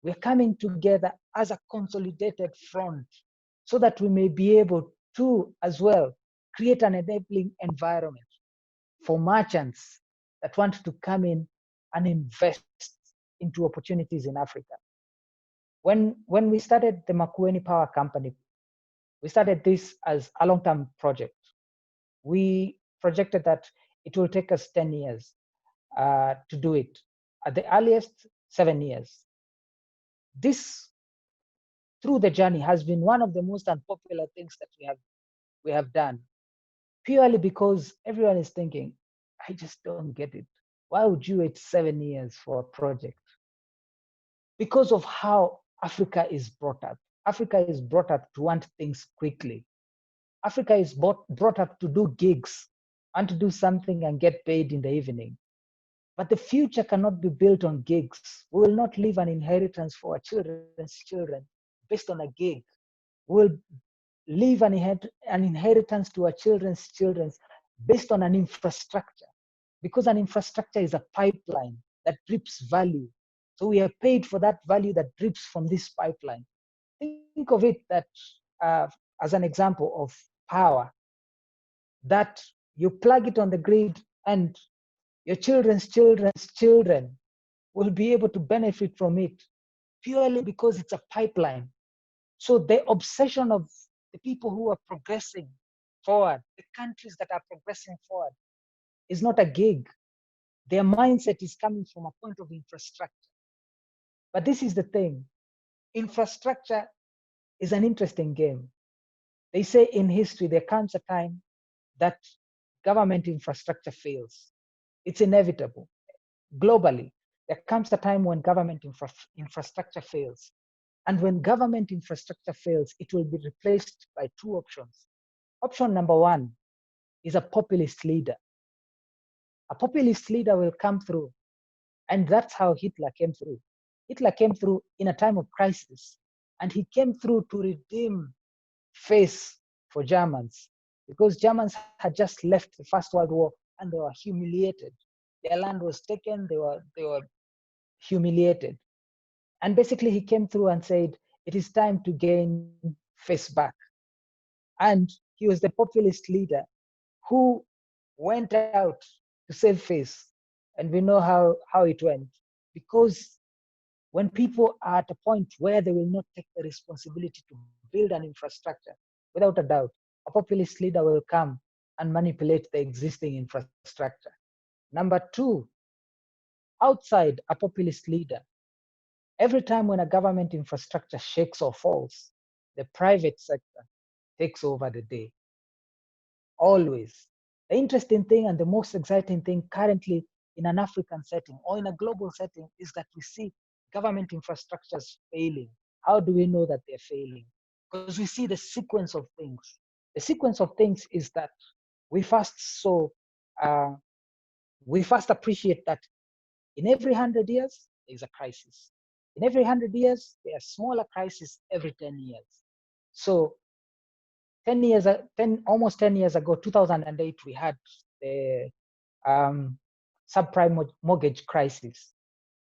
We're coming together as a consolidated front so that we may be able to, as well, create an enabling environment for merchants that want to come in and invest into opportunities in Africa. When we started the Makueni Power Company, we started this as a long-term project. We projected that it will take us 10 years to do it. At the earliest, 7 years. This, through the journey, has been one of the most unpopular things that we have done, purely because everyone is thinking, I just don't get it. Why would you wait 7 years for a project? Because of how Africa is brought up. Africa is brought up to want things quickly. Africa is brought up to do gigs and to do something and get paid in the evening. But the future cannot be built on gigs. We will not leave an inheritance for our children's children based on a gig. We will leave an inheritance to our children's children based on an infrastructure, because an infrastructure is a pipeline that drips value. So we are paid for that value that drips from this pipeline. Think of it that as an example of power, that you plug it on the grid and your children's children will be able to benefit from it purely because it's a pipeline. So the obsession of the people who are progressing forward, the countries that are progressing forward, is not a gig. Their mindset is coming from a point of infrastructure. But this is the thing. Infrastructure is an interesting game. They say in history, there comes a time that government infrastructure fails. It's inevitable. Globally, there comes a time when government infrastructure fails. And when government infrastructure fails, it will be replaced by two options. Option number one is a populist leader. A populist leader will come through, and that's how Hitler came through. Hitler came through in a time of crisis, and he came through to redeem face for Germans, because Germans had just left the First World War and they were humiliated. Their land was taken, they were humiliated. And basically he came through and said, it is time to gain face back. And he was the populist leader who went out to save face. And we know how it went. Because when people are at a point where they will not take the responsibility to build an infrastructure, without a doubt, a populist leader will come and manipulate the existing infrastructure. Number two, outside a populist leader, every time when a government infrastructure shakes or falls, the private sector takes over the day. Always. The interesting thing and the most exciting thing currently in an African setting or in a global setting is that we see government infrastructures failing. How do we know that they're failing? Because we see the sequence of things. The sequence of things is that we first appreciate that in every 100 years, there's a crisis. In every 100 years, there are smaller crises every 10 years. So almost 10 years ago, 2008, we had the subprime mortgage crisis.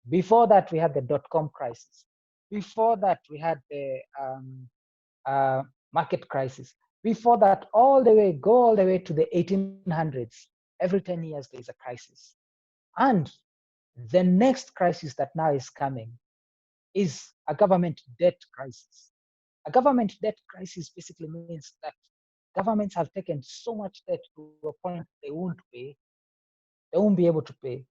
Before that, we had the dot-com crisis. Before that, we had the market crisis. Before that, go all the way to the 1800s. Every 10 years, there's a crisis. And the next crisis that now is coming is a government debt crisis. A government debt crisis basically means that governments have taken so much debt to a point they won't pay. They won't be able to pay.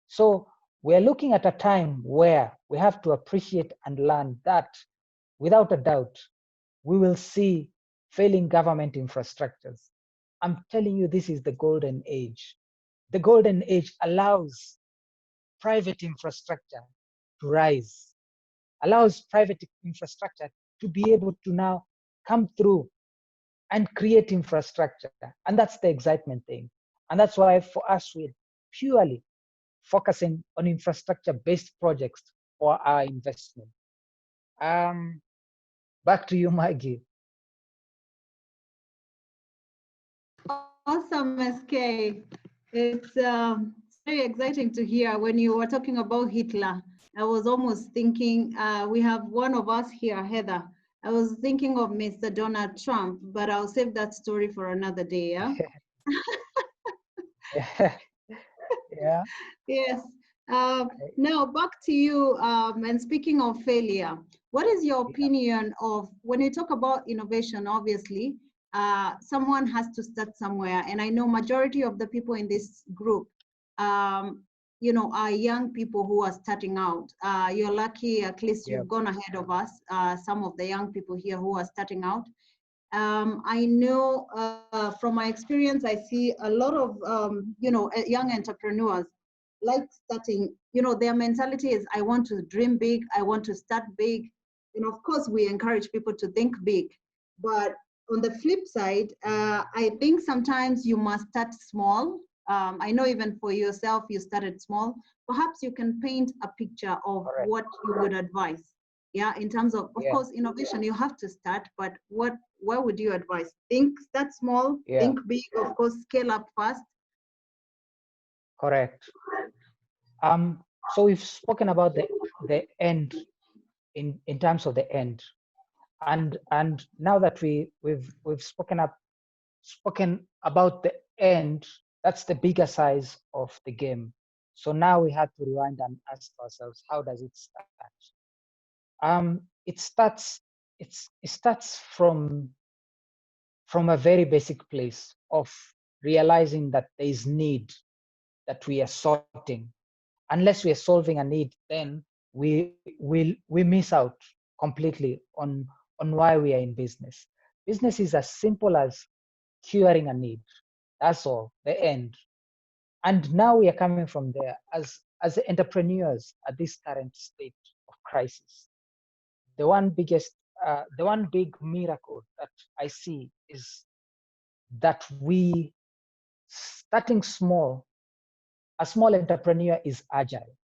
So we're looking at a time where we have to appreciate and learn that, without a doubt, we will see failing government infrastructures. I'm telling you, this is the golden age. The golden age allows private infrastructure to rise, allows private infrastructure to be able to now come through and create infrastructure. And that's the excitement thing. And that's why for us, we're purely focusing on infrastructure-based projects for our investment. Back to you, Maggie. Awesome, SK. It's very exciting to hear. When you were talking about Hitler, I was almost thinking, we have one of us here, Heather. I was thinking of Mr. Donald Trump, but I'll save that story for another day, yeah? Yeah. Yes. Now back to you, and speaking of failure, what is your opinion of, when you talk about innovation, obviously, someone has to start somewhere, and I know majority of the people in this group, you know, are young people who are starting out. You're lucky, at least you've gone ahead of us, some of the young people here who are starting out. I know from my experience, I see a lot of, you know, young entrepreneurs like starting, you know, their mentality is, I want to dream big, I want to start big. And of course, we encourage people to think big. But on the flip side, I think sometimes you must start small. I know even for yourself, you started small. Perhaps you can paint a picture of Correct. what you would advise. Yeah, in terms of Yeah. course, innovation, you have to start, but what would you advise? Start small, Yeah. think big, of course, scale up fast. Correct. So we've spoken about the end in terms of the end, and now that we've spoken about the end, that's the bigger size of the game. So now we have to rewind and ask ourselves, how does it start? It starts from a very basic place of realizing that there is need that we are sorting. Unless we are solving a need, then we miss out completely on why we are in business. Business is as simple as curing a need. That's all, the end. And now we are coming from there as entrepreneurs at this current state of crisis. The one big miracle that I see is that we starting small. A small entrepreneur is agile.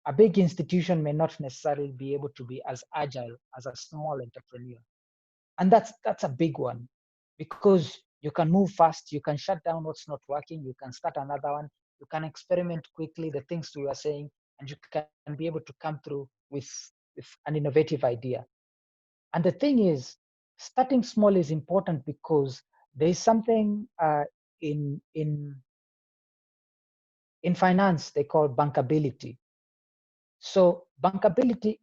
A big institution may not necessarily be able to be as agile as a small entrepreneur. And that's a big one, because you can move fast, you can shut down what's not working, you can start another one, you can experiment quickly the things we were saying, and you can be able to come through with an innovative idea. And the thing is, starting small is important because there is something in finance they call bankability. So bankability,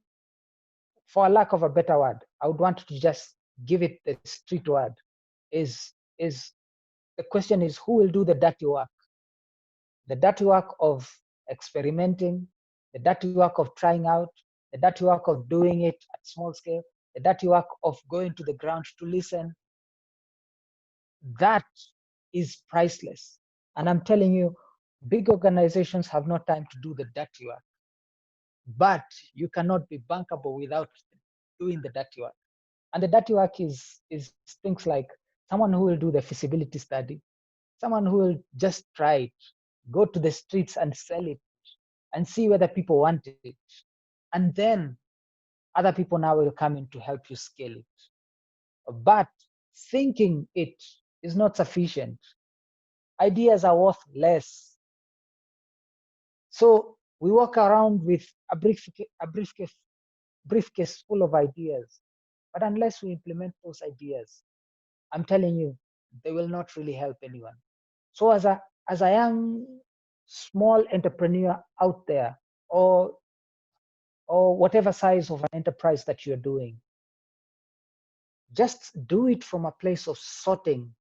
for lack of a better word, I would want to just give it the street word, is the question is, who will do the dirty work? The dirty work of experimenting, the dirty work of trying out, the dirty work of doing it at small scale, the dirty work of going to the ground to listen. That is priceless. And I'm telling you, big organizations have no time to do the dirty work. But you cannot be bankable without doing the dirty work. And the dirty work is things like someone who will do the feasibility study, someone who will just try it, go to the streets and sell it and see whether people want it. And then other people now will come in to help you scale it. But thinking it is not sufficient. Ideas are worth less. So we walk around with a briefcase full of ideas. But unless we implement those ideas, I'm telling you, they will not really help anyone. So as a young small entrepreneur out there, or whatever size of an enterprise that you're doing, just do it from a place of sorting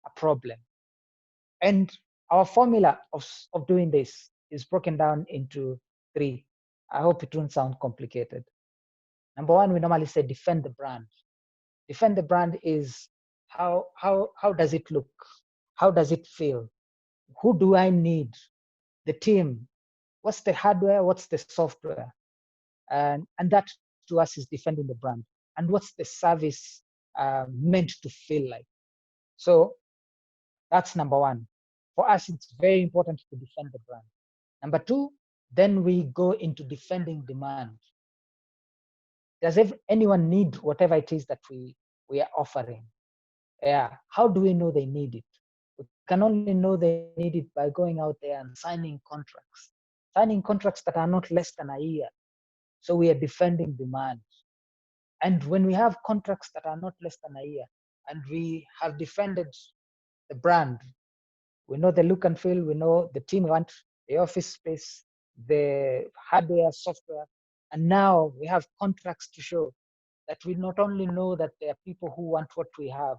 a problem. And our formula of doing this is broken down into 3. I hope it won't sound complicated. Number 1, we normally say defend the brand. Defend the brand is how does it look? How does it feel? Who do I need? The team. What's the hardware? What's the software? And that to us is defending the brand. And what's the service meant to feel like? So that's number 1. For us, it's very important to defend the brand. Number 2, then we go into defending demand. Does anyone need whatever it is that we are offering? Yeah. How do we know they need it? We can only know they need it by going out there and signing contracts that are not less than a year. So we are defending demand. And when we have contracts that are not less than a year, and we have defended the brand, we know the look and feel, we know the team want, the office space, the hardware, software, and now we have contracts to show that we not only know that there are people who want what we have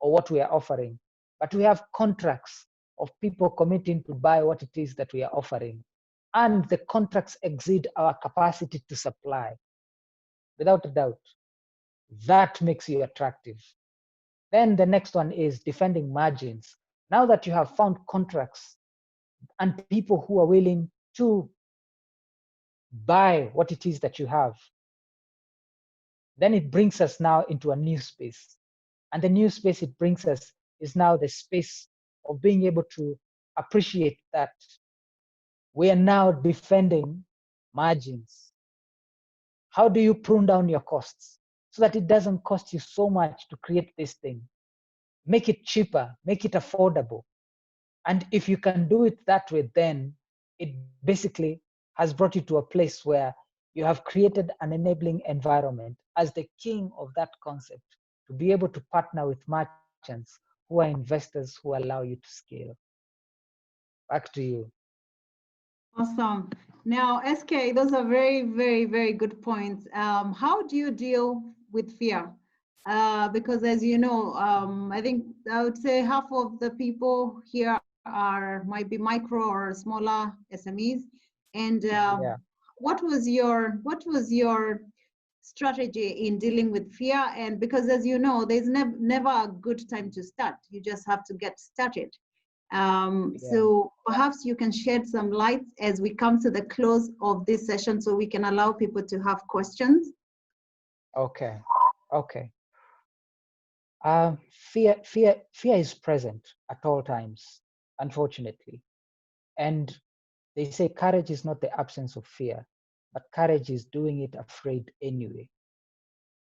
or what we are offering, but we have contracts of people committing to buy what it is that we are offering. And the contracts exceed our capacity to supply, without a doubt. That makes you attractive. Then the next one is defending margins. Now that you have found contracts and people who are willing to buy what it is that you have, Then it brings us now into a new space. And the new space it brings us is now the space of being able to appreciate that we are now defending margins. How do you prune down your costs so that it doesn't cost you so much to create this thing? Make it cheaper, make it affordable. And if you can do it that way, then it basically has brought you to a place where you have created an enabling environment as the king of that concept to be able to partner with merchants who are investors who allow you to scale. Back to you. Awesome. Now, SK, those are very, very, very good points. How do you deal with fear? Because as you know, I think I would say half of the people here might be micro or smaller SMEs. And Yeah. what was your strategy in dealing with fear? And because as you know, there's never a good time to start. You just have to get started. So perhaps you can shed some light as we come to the close of this session so we can allow people to have questions. Okay. Fear is present at all times, unfortunately. And they say courage is not the absence of fear, but courage is doing it afraid anyway.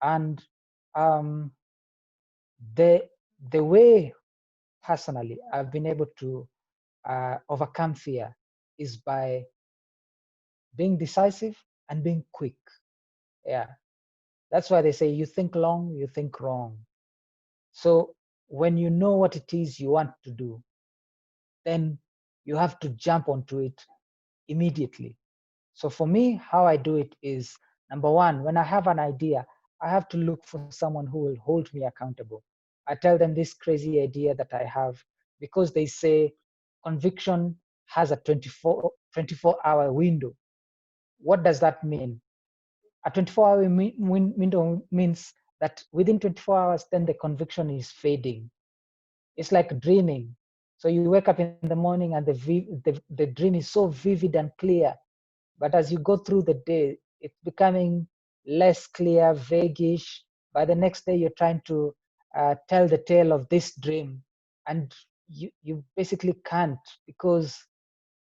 And the way personally I've been able to overcome fear is by being decisive and being quick. Yeah, that's why they say you think long, you think wrong. So when you know what it is you want to do, then you have to jump onto it immediately. So for me, how I do it is, number one, when I have an idea, I have to look for someone who will hold me accountable. I tell them this crazy idea that I have because they say conviction has a 24-hour window. What does that mean? A 24-hour window means that within 24 hours, then the conviction is fading. It's like dreaming. So you wake up in the morning and the dream is so vivid and clear. But as you go through the day, it's becoming less clear, vaguish. By the next day, you're trying to tell the tale of this dream. And you basically can't because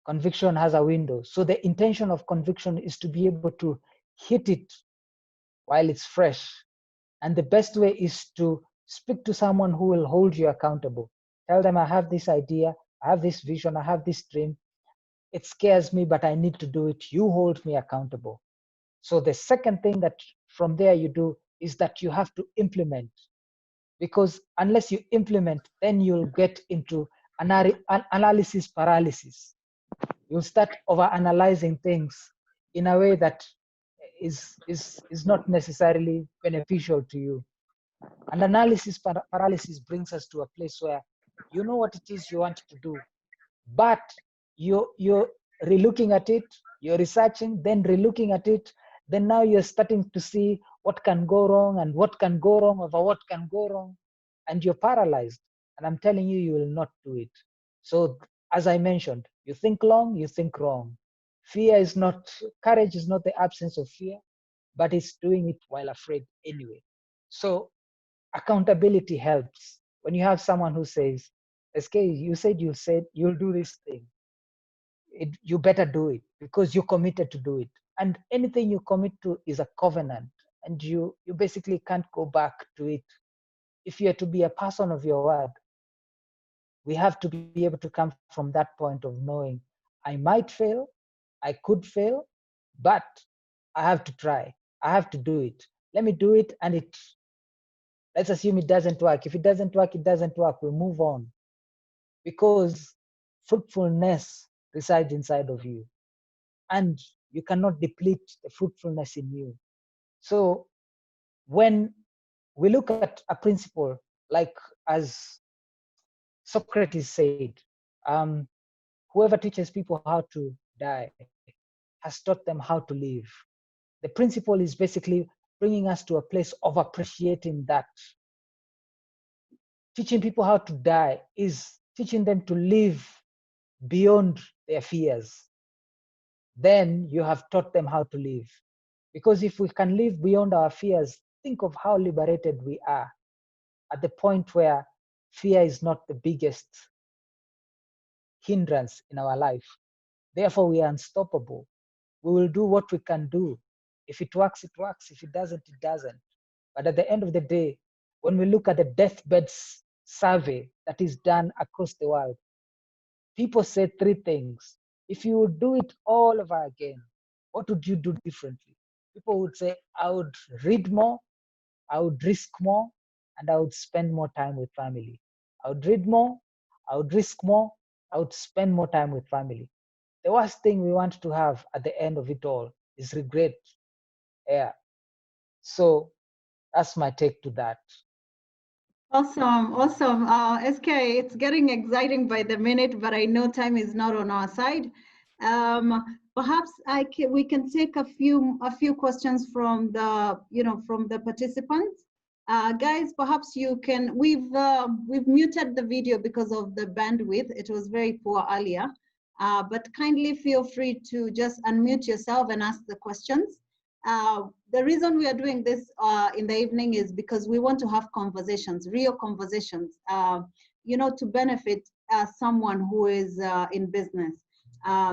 conviction has a window. So the intention of conviction is to be able to hit it while it's fresh. And the best way is to speak to someone who will hold you accountable. Tell them, I have this idea, I have this vision, I have this dream. It scares me, but I need to do it. You hold me accountable. So the second thing that from there you do is that you have to implement. Because unless you implement, then you'll get into analysis paralysis. You'll start over-analyzing things in a way that is not necessarily beneficial to you. And analysis paralysis brings us to a place where you know what it is you want to do, but you're relooking at it, you're researching, then relooking at it, then now you're starting to see what can go wrong and what can go wrong over what can go wrong, and you're paralyzed. And I'm telling you, you will not do it. So as I mentioned, you think long, you think wrong. Courage is not the absence of fear, but it's doing it while afraid anyway. So accountability helps. When you have someone who says, SK, you said you'll do this thing. You better do it because you're committed to do it. And anything you commit to is a covenant, and you basically can't go back to it. If you're to be a person of your word, we have to be able to come from that point of knowing I might fail, I could fail, but I have to try. I have to do it. Let me do it, and let's assume it doesn't work. If it doesn't work, it doesn't work. We move on, because fruitfulness resides inside of you, and you cannot deplete the fruitfulness in you. So when we look at a principle, like as Socrates said, whoever teaches people how to die has taught them how to live. The principle is basically bringing us to a place of appreciating that. Teaching people how to die is teaching them to live beyond their fears. Then you have taught them how to live. Because if we can live beyond our fears, think of how liberated we are at the point where fear is not the biggest hindrance in our life. Therefore, we are unstoppable. We will do what we can do. If it works, it works. If it doesn't, it doesn't. But at the end of the day, when we look at the deathbed survey that is done across the world, people say three things. If you would do it all over again, what would you do differently? People would say, I would read more, I would risk more, and I would spend more time with family. I would read more, I would risk more, I would spend more time with family. The worst thing we want to have at the end of it all is regret. Yeah. So that's my take to that. Awesome, awesome. SK, it's getting exciting by the minute, but I know time is not on our side. Perhaps we can take a few questions from the participants. Guys, perhaps you can. We've muted the video because of the bandwidth. It was very poor earlier, but kindly feel free to just unmute yourself and ask the questions. The reason we are doing this in the evening is because we want to have conversations, real conversations, to benefit someone who is in business.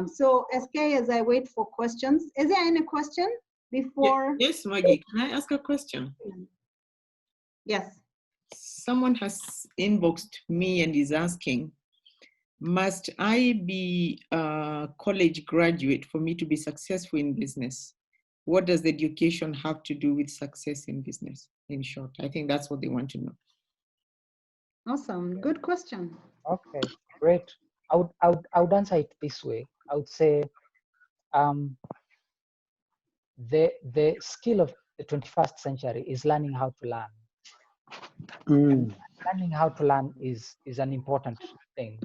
So SK, as I wait for questions, is there any question before? Yes, Maggie, can I ask a question? Yes. Someone has inboxed me and is asking, must I be a college graduate for me to be successful in business? What does education have to do with success in business, in short? I think that's what they want to know. Awesome, good question. Okay, great. I would answer it this way. I would say the skill of the 21st century is learning how to learn. Learning how to learn is an important thing.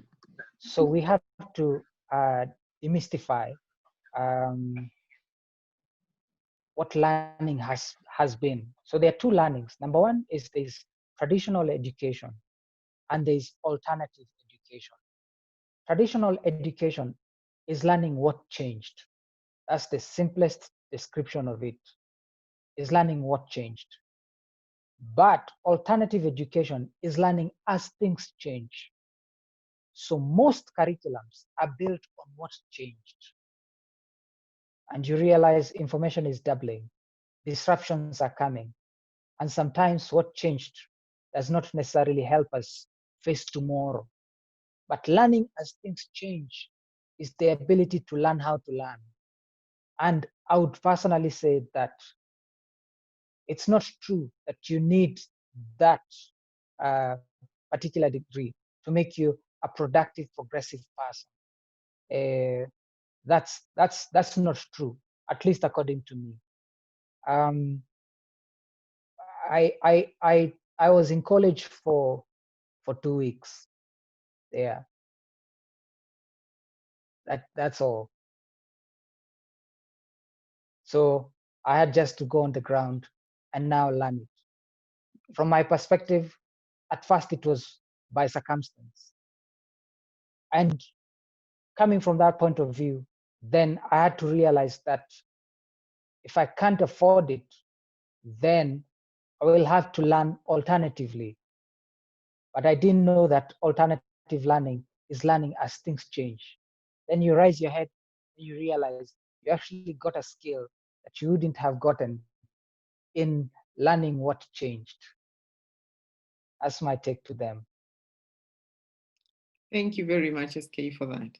So we have to demystify what learning has been. So there are two learnings. Number one is there's traditional education and there's alternative education. Traditional education is learning what changed. That's the simplest description of it, is learning what changed. But alternative education is learning as things change. So most curriculums are built on what changed. And you realize information is doubling, disruptions are coming, and sometimes what changed does not necessarily help us face tomorrow. But learning as things change is the ability to learn how to learn. And I would personally say that it's not true that you need that particular degree to make you a productive, progressive person. That's not true, at least according to me. I was in college for 2 weeks. Yeah, that's all. So I had just to go on the ground and now learn it. From my perspective, at first it was by circumstance. And coming from that point of view, then I had to realize that if I can't afford it, then I will have to learn alternatively. But I didn't know that alternative learning is learning as things change. Then you raise your head and you realize you actually got a skill that you wouldn't have gotten in learning what changed. That's my take to them. Thank you very much, SK, for that.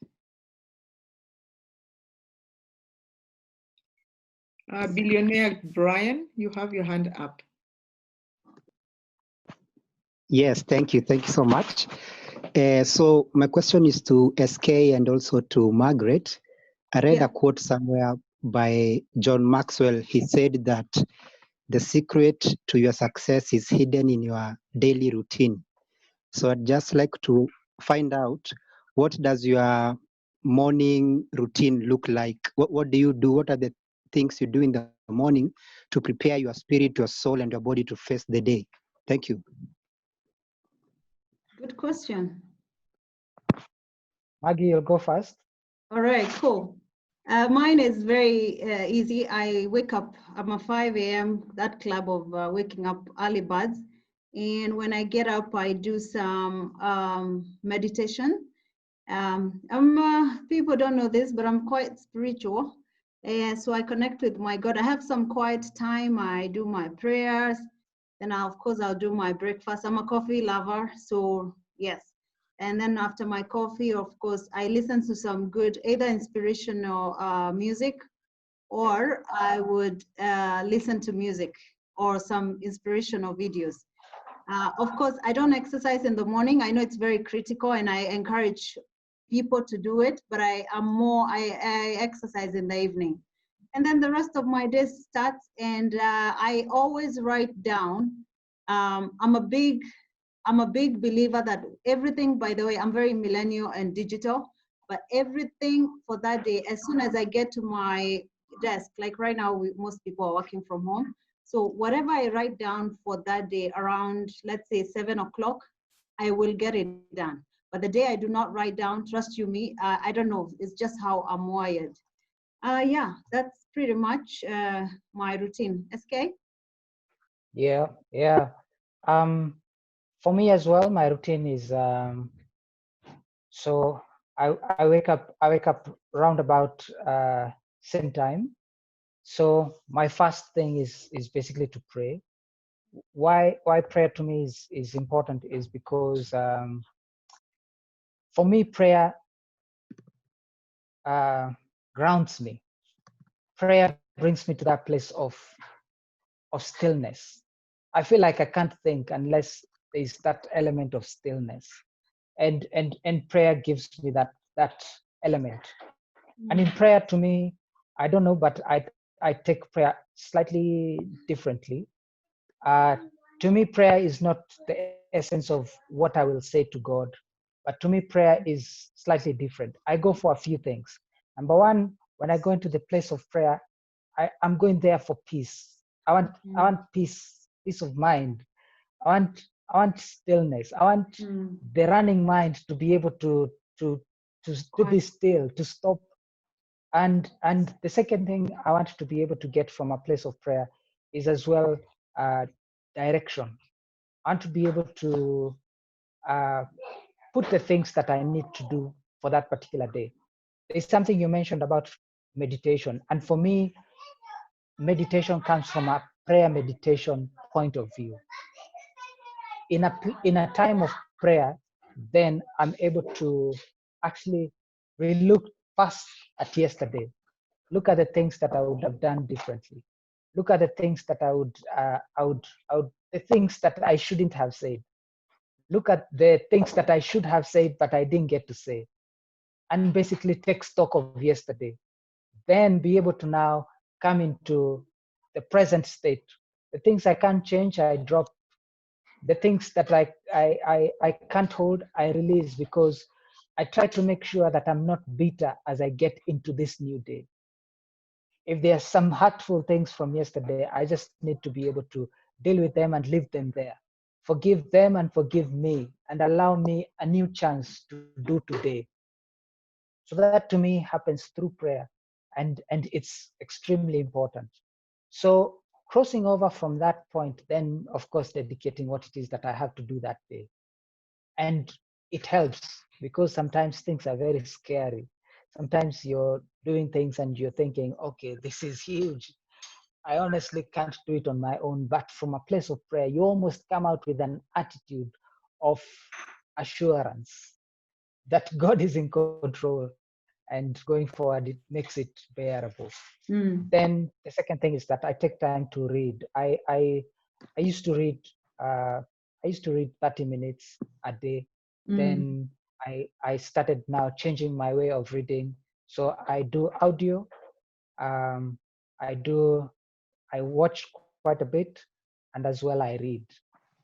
Billionaire Brian, you have your hand up. Yes, thank you. Thank you so much. So my question is to SK and also to Margaret. I read a quote somewhere by John Maxwell. He said that the secret to your success is hidden in your daily routine. So I'd just like to find out, what does your morning routine look like? What do you do? What are the things you do in the morning to prepare your spirit, your soul, and your body to face the day? Thank you. Good question. Maggie, you'll go first. All right, cool. Mine is very easy. I wake up, I'm a 5 a.m., that club of waking up early birds. And when I get up, I do some meditation. People don't know this, but I'm quite spiritual. And so I connect with my God. I have some quiet time. I do my prayers. Then of course I'll do my breakfast. I'm a coffee lover, so yes. And then after my coffee, of course, I listen to some good, either inspirational music, or I would listen to music or some inspirational videos. Of course, I don't exercise in the morning. I know it's very critical, and I encourage people to do it, but I exercise in the evening. And then the rest of my day starts, and I always write down. I'm a big believer that everything, by the way, I'm very millennial and digital, but everything for that day, as soon as I get to my desk, like right now, most people are working from home. So whatever I write down for that day around, let's say 7 o'clock, I will get it done. But the day I do not write down, trust you me, I don't know, it's just how I'm wired. Yeah, that's pretty much my routine. SK? Yeah, yeah. For me as well, my routine is so I wake up round about same time. So my first thing is basically to pray. Why prayer to me is important is because for me prayer grounds me. Prayer brings me to that place of stillness. I feel like I can't think unless there's that element of stillness, and prayer gives me that element. And in prayer, to me, I don't know, but I take prayer slightly differently. To me, prayer is not the essence of what I will say to God, but to me, prayer is slightly different. I go for a few things. Number one, when I go into the place of prayer, I'm going there for peace. I want peace of mind. I want stillness. I want the running mind to be able to be still, to stop. And the second thing I want to be able to get from a place of prayer is as well direction. I want to be able to put the things that I need to do for that particular day. There's something you mentioned about meditation, and for me, meditation comes from a prayer meditation point of view. In a time of prayer, then I'm able to actually relook past at yesterday, look at the things that I would have done differently, look at the things that I would the things that I shouldn't have said, look at the things that I should have said but I didn't get to say, and basically take stock of yesterday. Then be able to now come into the present state. The things I can't change, I drop. The things that I can't hold, I release, because I try to make sure that I'm not bitter as I get into this new day. If there are some hurtful things from yesterday, I just need to be able to deal with them and leave them there. Forgive them and forgive me, and allow me a new chance to do today. So that to me happens through prayer, and it's extremely important. So crossing over from that point, then of course dedicating what it is that I have to do that day. And it helps because sometimes things are very scary. Sometimes you're doing things and you're thinking, okay, this is huge. I honestly can't do it on my own. But from a place of prayer, you almost come out with an attitude of assurance that God is in control, and going forward, it makes it bearable. Then the second thing is that I take time to read. I used to read 30 minutes a day. Then I started now changing my way of reading. So I do audio. I watch quite a bit, and as well I read.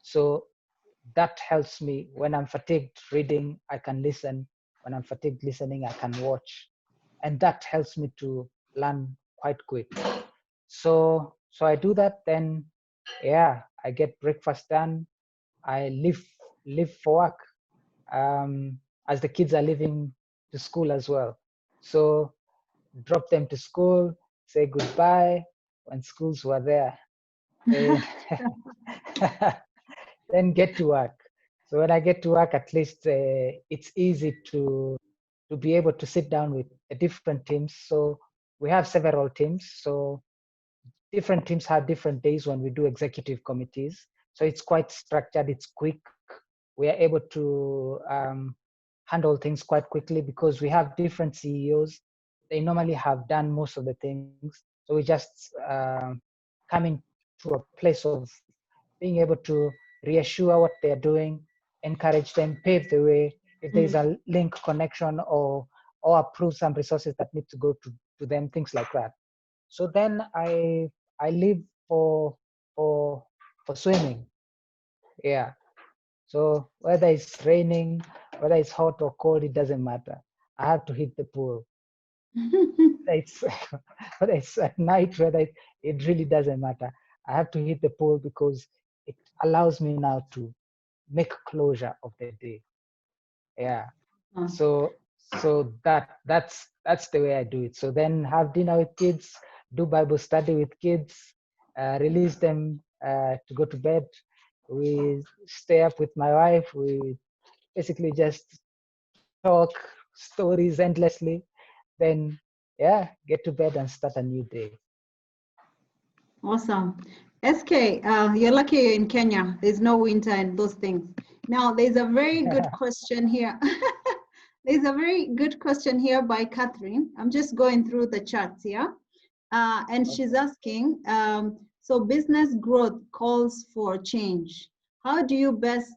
So that helps me. When I'm fatigued reading, I can listen. When I'm fatigued listening, I can watch, and that helps me to learn quite quick. So I do that. Then yeah, I get breakfast done. I leave for work, as the kids are leaving to school as well. So drop them to school, say goodbye when schools were there, then, then get to work. So when I get to work, at least it's easy to be able to sit down with different teams. So we have several teams. So different teams have different days when we do executive committees. So it's quite structured, it's quick. We are able to handle things quite quickly because we have different CEOs. They normally have done most of the things. So we just coming to a place of being able to reassure what they're doing, encourage them, pave the way. If there's a link connection or approve some resources that need to go to them, things like that. So then I leave for swimming. Yeah. So whether it's raining, whether it's hot or cold, it doesn't matter. I have to hit the pool. It's whether it's at night, whether it really doesn't matter. I have to hit the pool because it allows me now to make closure of the day. Yeah. So that's the way I do it. So then have dinner with kids, do Bible study with kids, release them to go to bed. We stay up with my wife. We basically just talk stories endlessly. Then yeah, get to bed and start a new day. Awesome. SK, you're lucky you're in Kenya. There's no winter and those things. Now, there's a very good question here. There's a very good question here by Catherine. I'm just going through the charts here. And she's asking, so business growth calls for change. How do you best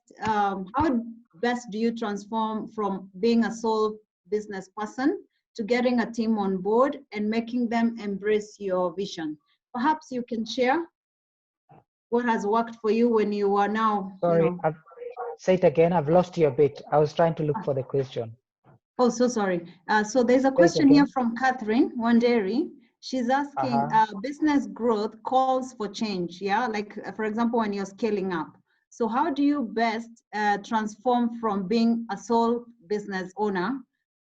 do you transform from being a sole business person to getting a team on board and making them embrace your vision? Perhaps you can share what has worked for you when you are now. Sorry, You know. say it again. I've lost you a bit. I was trying to look for the question. Oh, so sorry. So there's a question here from Catherine Wanderi. She's asking, business growth calls for change, yeah? Like, for example, when you're scaling up. So how do you best transform from being a sole business owner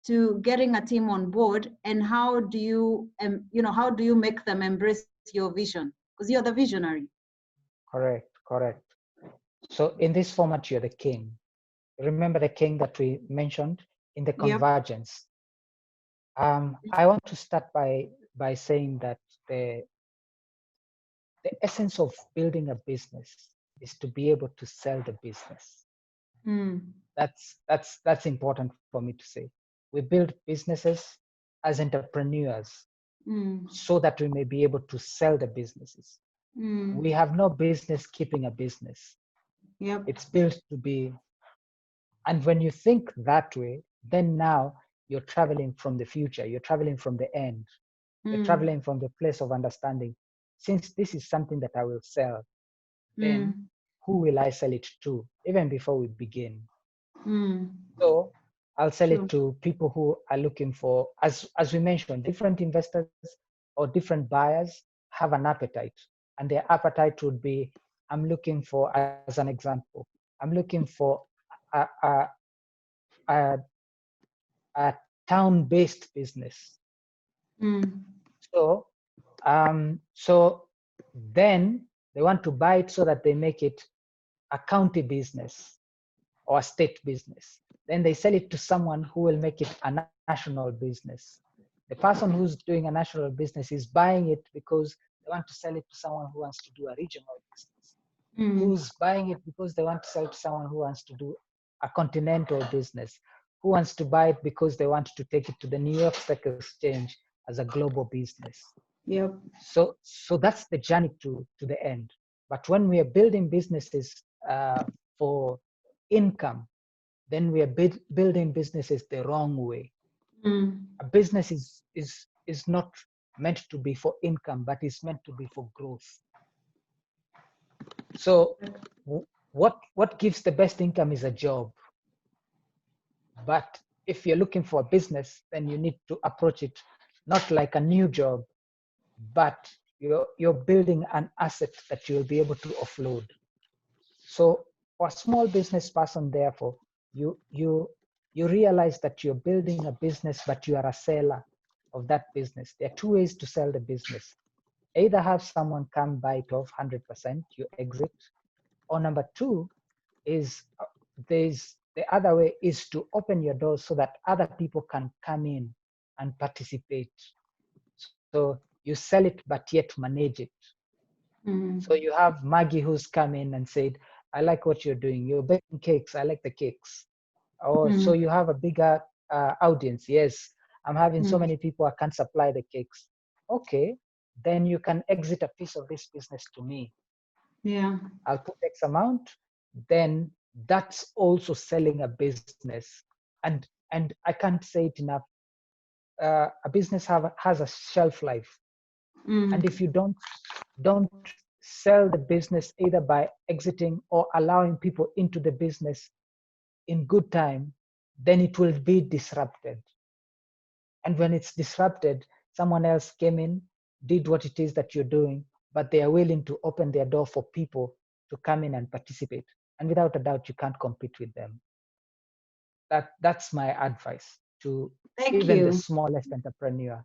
to getting a team on board? And how do you, how do you make them embrace your vision? Because you're the visionary. Correct. So in this format, you're the king. Remember the king that we mentioned in the convergence. I want to start by saying that the essence of building a business is to be able to sell the business. That's important for me to say. We build businesses as entrepreneurs so that we may be able to sell the businesses. We have no business keeping a business. It's built to be. And when you think that way, then now you're traveling from the future, you're traveling from the end, you're traveling from the place of understanding. Since this is something that I will sell, then who will I sell it to, even before we begin? So I'll sell it to people who are looking for, as we mentioned, different investors or different buyers have an appetite. And their appetite would be, I'm looking for, as an example, I'm looking for a town-based business. So then they want to buy it so that they make it a county business or a state business. Then they sell it to someone who will make it a national business. The person who's doing a national business is buying it because they want to sell it to someone who wants to do a regional business. Who's buying it because they want to sell it to someone who wants to do a continental business. Who wants to buy it because they want to take it to the New York Stock Exchange as a global business. So that's the journey to the end. But when we are building businesses for income, then we are building businesses the wrong way. A business is not meant to be for income, but it's meant to be for growth. So what gives the best income is a job. But if you're looking for a business, then you need to approach it not like a new job, but you're building an asset that you'll be able to offload. So for a small business person, therefore, you realize that you're building a business, but you are a seller of that business. There are two ways to sell the business. Either have someone come buy it off 100%, you exit, or number two is there's the other way is to open your doors so that other people can come in and participate. So you sell it, but yet manage it. So you have Maggie who's come in and said, I like what you're doing. You're baking cakes. I like the cakes. Or so you have a bigger audience. Yes, I'm having so many people, I can't supply the cakes. Okay, then you can exit a piece of this business to me. Yeah. I'll put X amount. Then that's also selling a business. And I can't say it enough. A business has a shelf life. And if you don't sell the business either by exiting or allowing people into the business in good time, then it will be disrupted. And when it's disrupted, someone else came in, did what it is that you're doing, but they are willing to open their door for people to come in and participate. And without a doubt, you can't compete with them. That's my advice to even the smallest entrepreneur.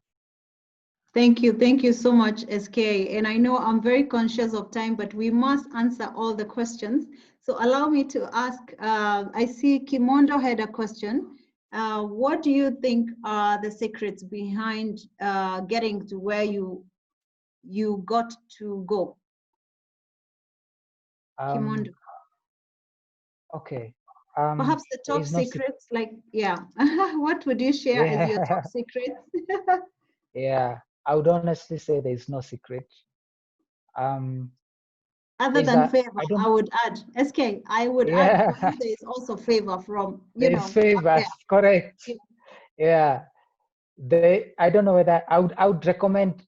Thank you so much, SK. And I know I'm very conscious of time, but we must answer all the questions. So allow me to ask, I see Kimondo had a question. What do you think are the secrets behind getting to where you got to go? Kimondo. Okay. Perhaps the top secrets, what would you share as your top secrets? Yeah, I would honestly say there's no secret. Other than favor, I would add, SK, I would add for you, there is also favor from, favor, correct. Yeah. I don't know whether I would recommend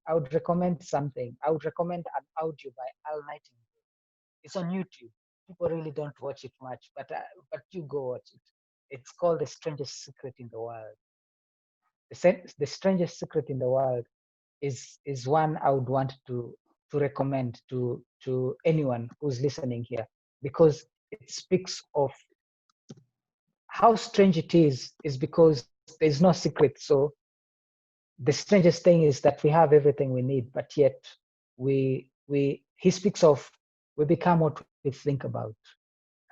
something. I would recommend an audio by Al Nightingale. It's on YouTube. People really don't watch it much, but you go watch it. It's called The Strangest Secret in the World. The strangest secret in the world is one I would want to recommend to anyone who's listening here, because it speaks of how strange it is because there's no secret. So the strangest thing is that we have everything we need, but yet he speaks of we become what we think about.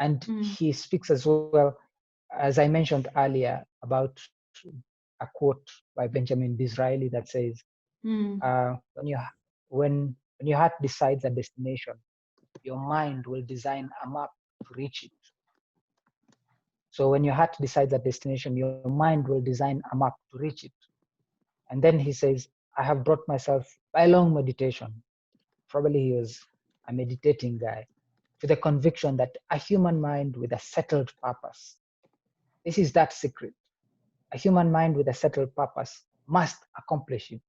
And he speaks as well, as I mentioned earlier, about a quote by Benjamin Disraeli that says, when your heart decides a destination, your mind will design a map to reach it. So when your heart decides a destination, your mind will design a map to reach it. And then he says, I have brought myself by long meditation, probably he was a meditating guy, to the conviction that a human mind with a settled purpose, this is that secret. A human mind with a settled purpose must accomplish it,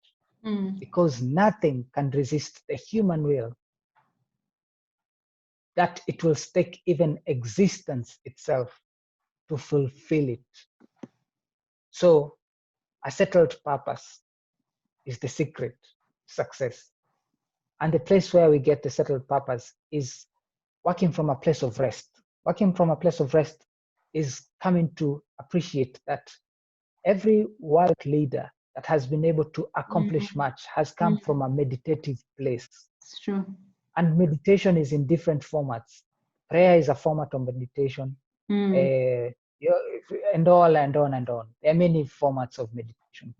because nothing can resist the human will, that it will stake even existence itself to fulfill it. So a settled purpose is the secret to success. And the place where we get the settled purpose is working from a place of rest. Working from a place of rest is coming to appreciate that every world leader that has been able to accomplish much has come from a meditative place. It's true. And meditation is in different formats. Prayer is a format of meditation, and on and on and on. There are many formats of meditation.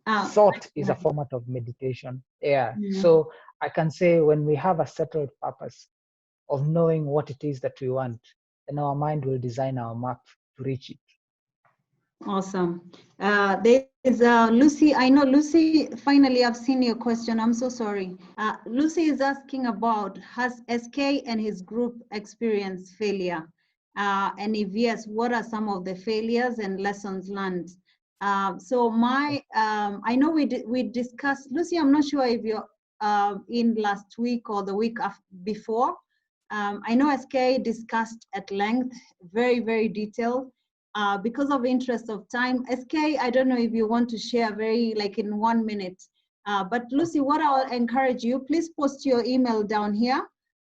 Thought is a format of meditation. So I can say when we have a settled purpose of knowing what it is that we want, then our mind will design our map to reach it. Awesome. There is Lucy. I know, Lucy, finally, I've seen your question. I'm so sorry. Lucy is asking about, has SK and his group experienced failure? And if yes, what are some of the failures and lessons learned? So I know we discussed, Lucy, I'm not sure if you're in last week or the week before. I know SK discussed at length, very, very detailed. Because of interest of time, SK, I don't know if you want to share very in 1 minute. But Lucy, what I'll encourage you, please post your email down here.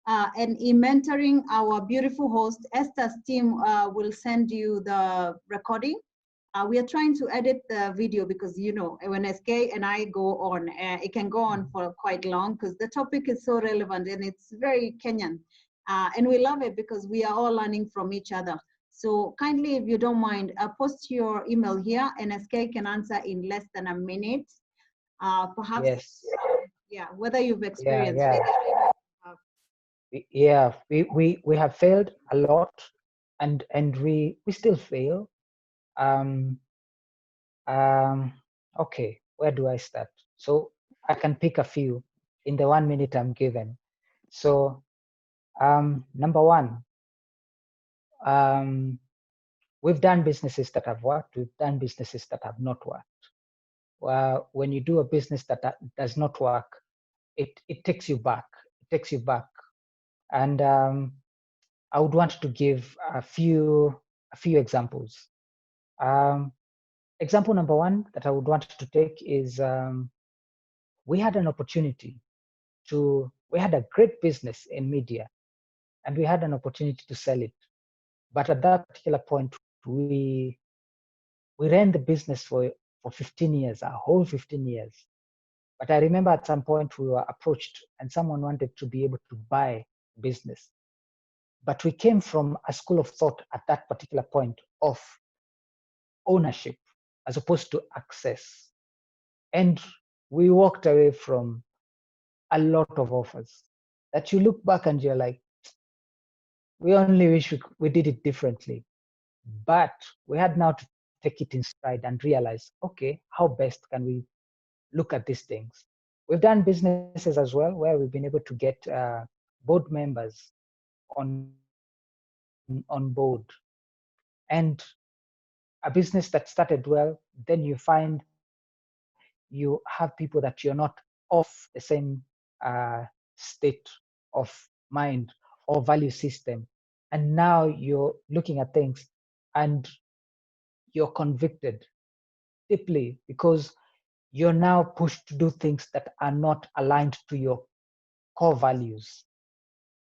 And in mentoring, our beautiful host, Esther's team will send you the recording. We are trying to edit the video because, you know, when SK and I go on, it can go on for quite long because the topic is so relevant and it's very Kenyan. And we love it because we are all learning from each other. So kindly, if you don't mind, post your email here and SK can answer in less than a minute. Perhaps, Yes. yeah, whether you've experienced Yeah. Yeah, we have failed a lot, and we still fail. Okay, where do I start? So I can pick a few in the 1 minute I'm given. So number one, we've done businesses that have worked. We've done businesses that have not worked. When you do a business that does not work, it takes you back. It takes you back. And I would want to give a few examples. Example number one that I would want to take is we had an opportunity we had a great business in media, and we had an opportunity to sell it. But at that particular point, we ran the business for 15 years, a whole 15 years. But I remember at some point we were approached and someone wanted to be able to buy business. But we came from a school of thought at that particular point of ownership as opposed to access. And we walked away from a lot of offers that you look back and you're like, we only wish we did it differently. But we had now to take it in stride and realize, okay, how best can we look at these things? We've done businesses as well where we've been able to get board members on board. And a business that started well, then you find you have people that you're not of the same state of mind or value system. And now you're looking at things and you're convicted deeply because you're now pushed to do things that are not aligned to your core values.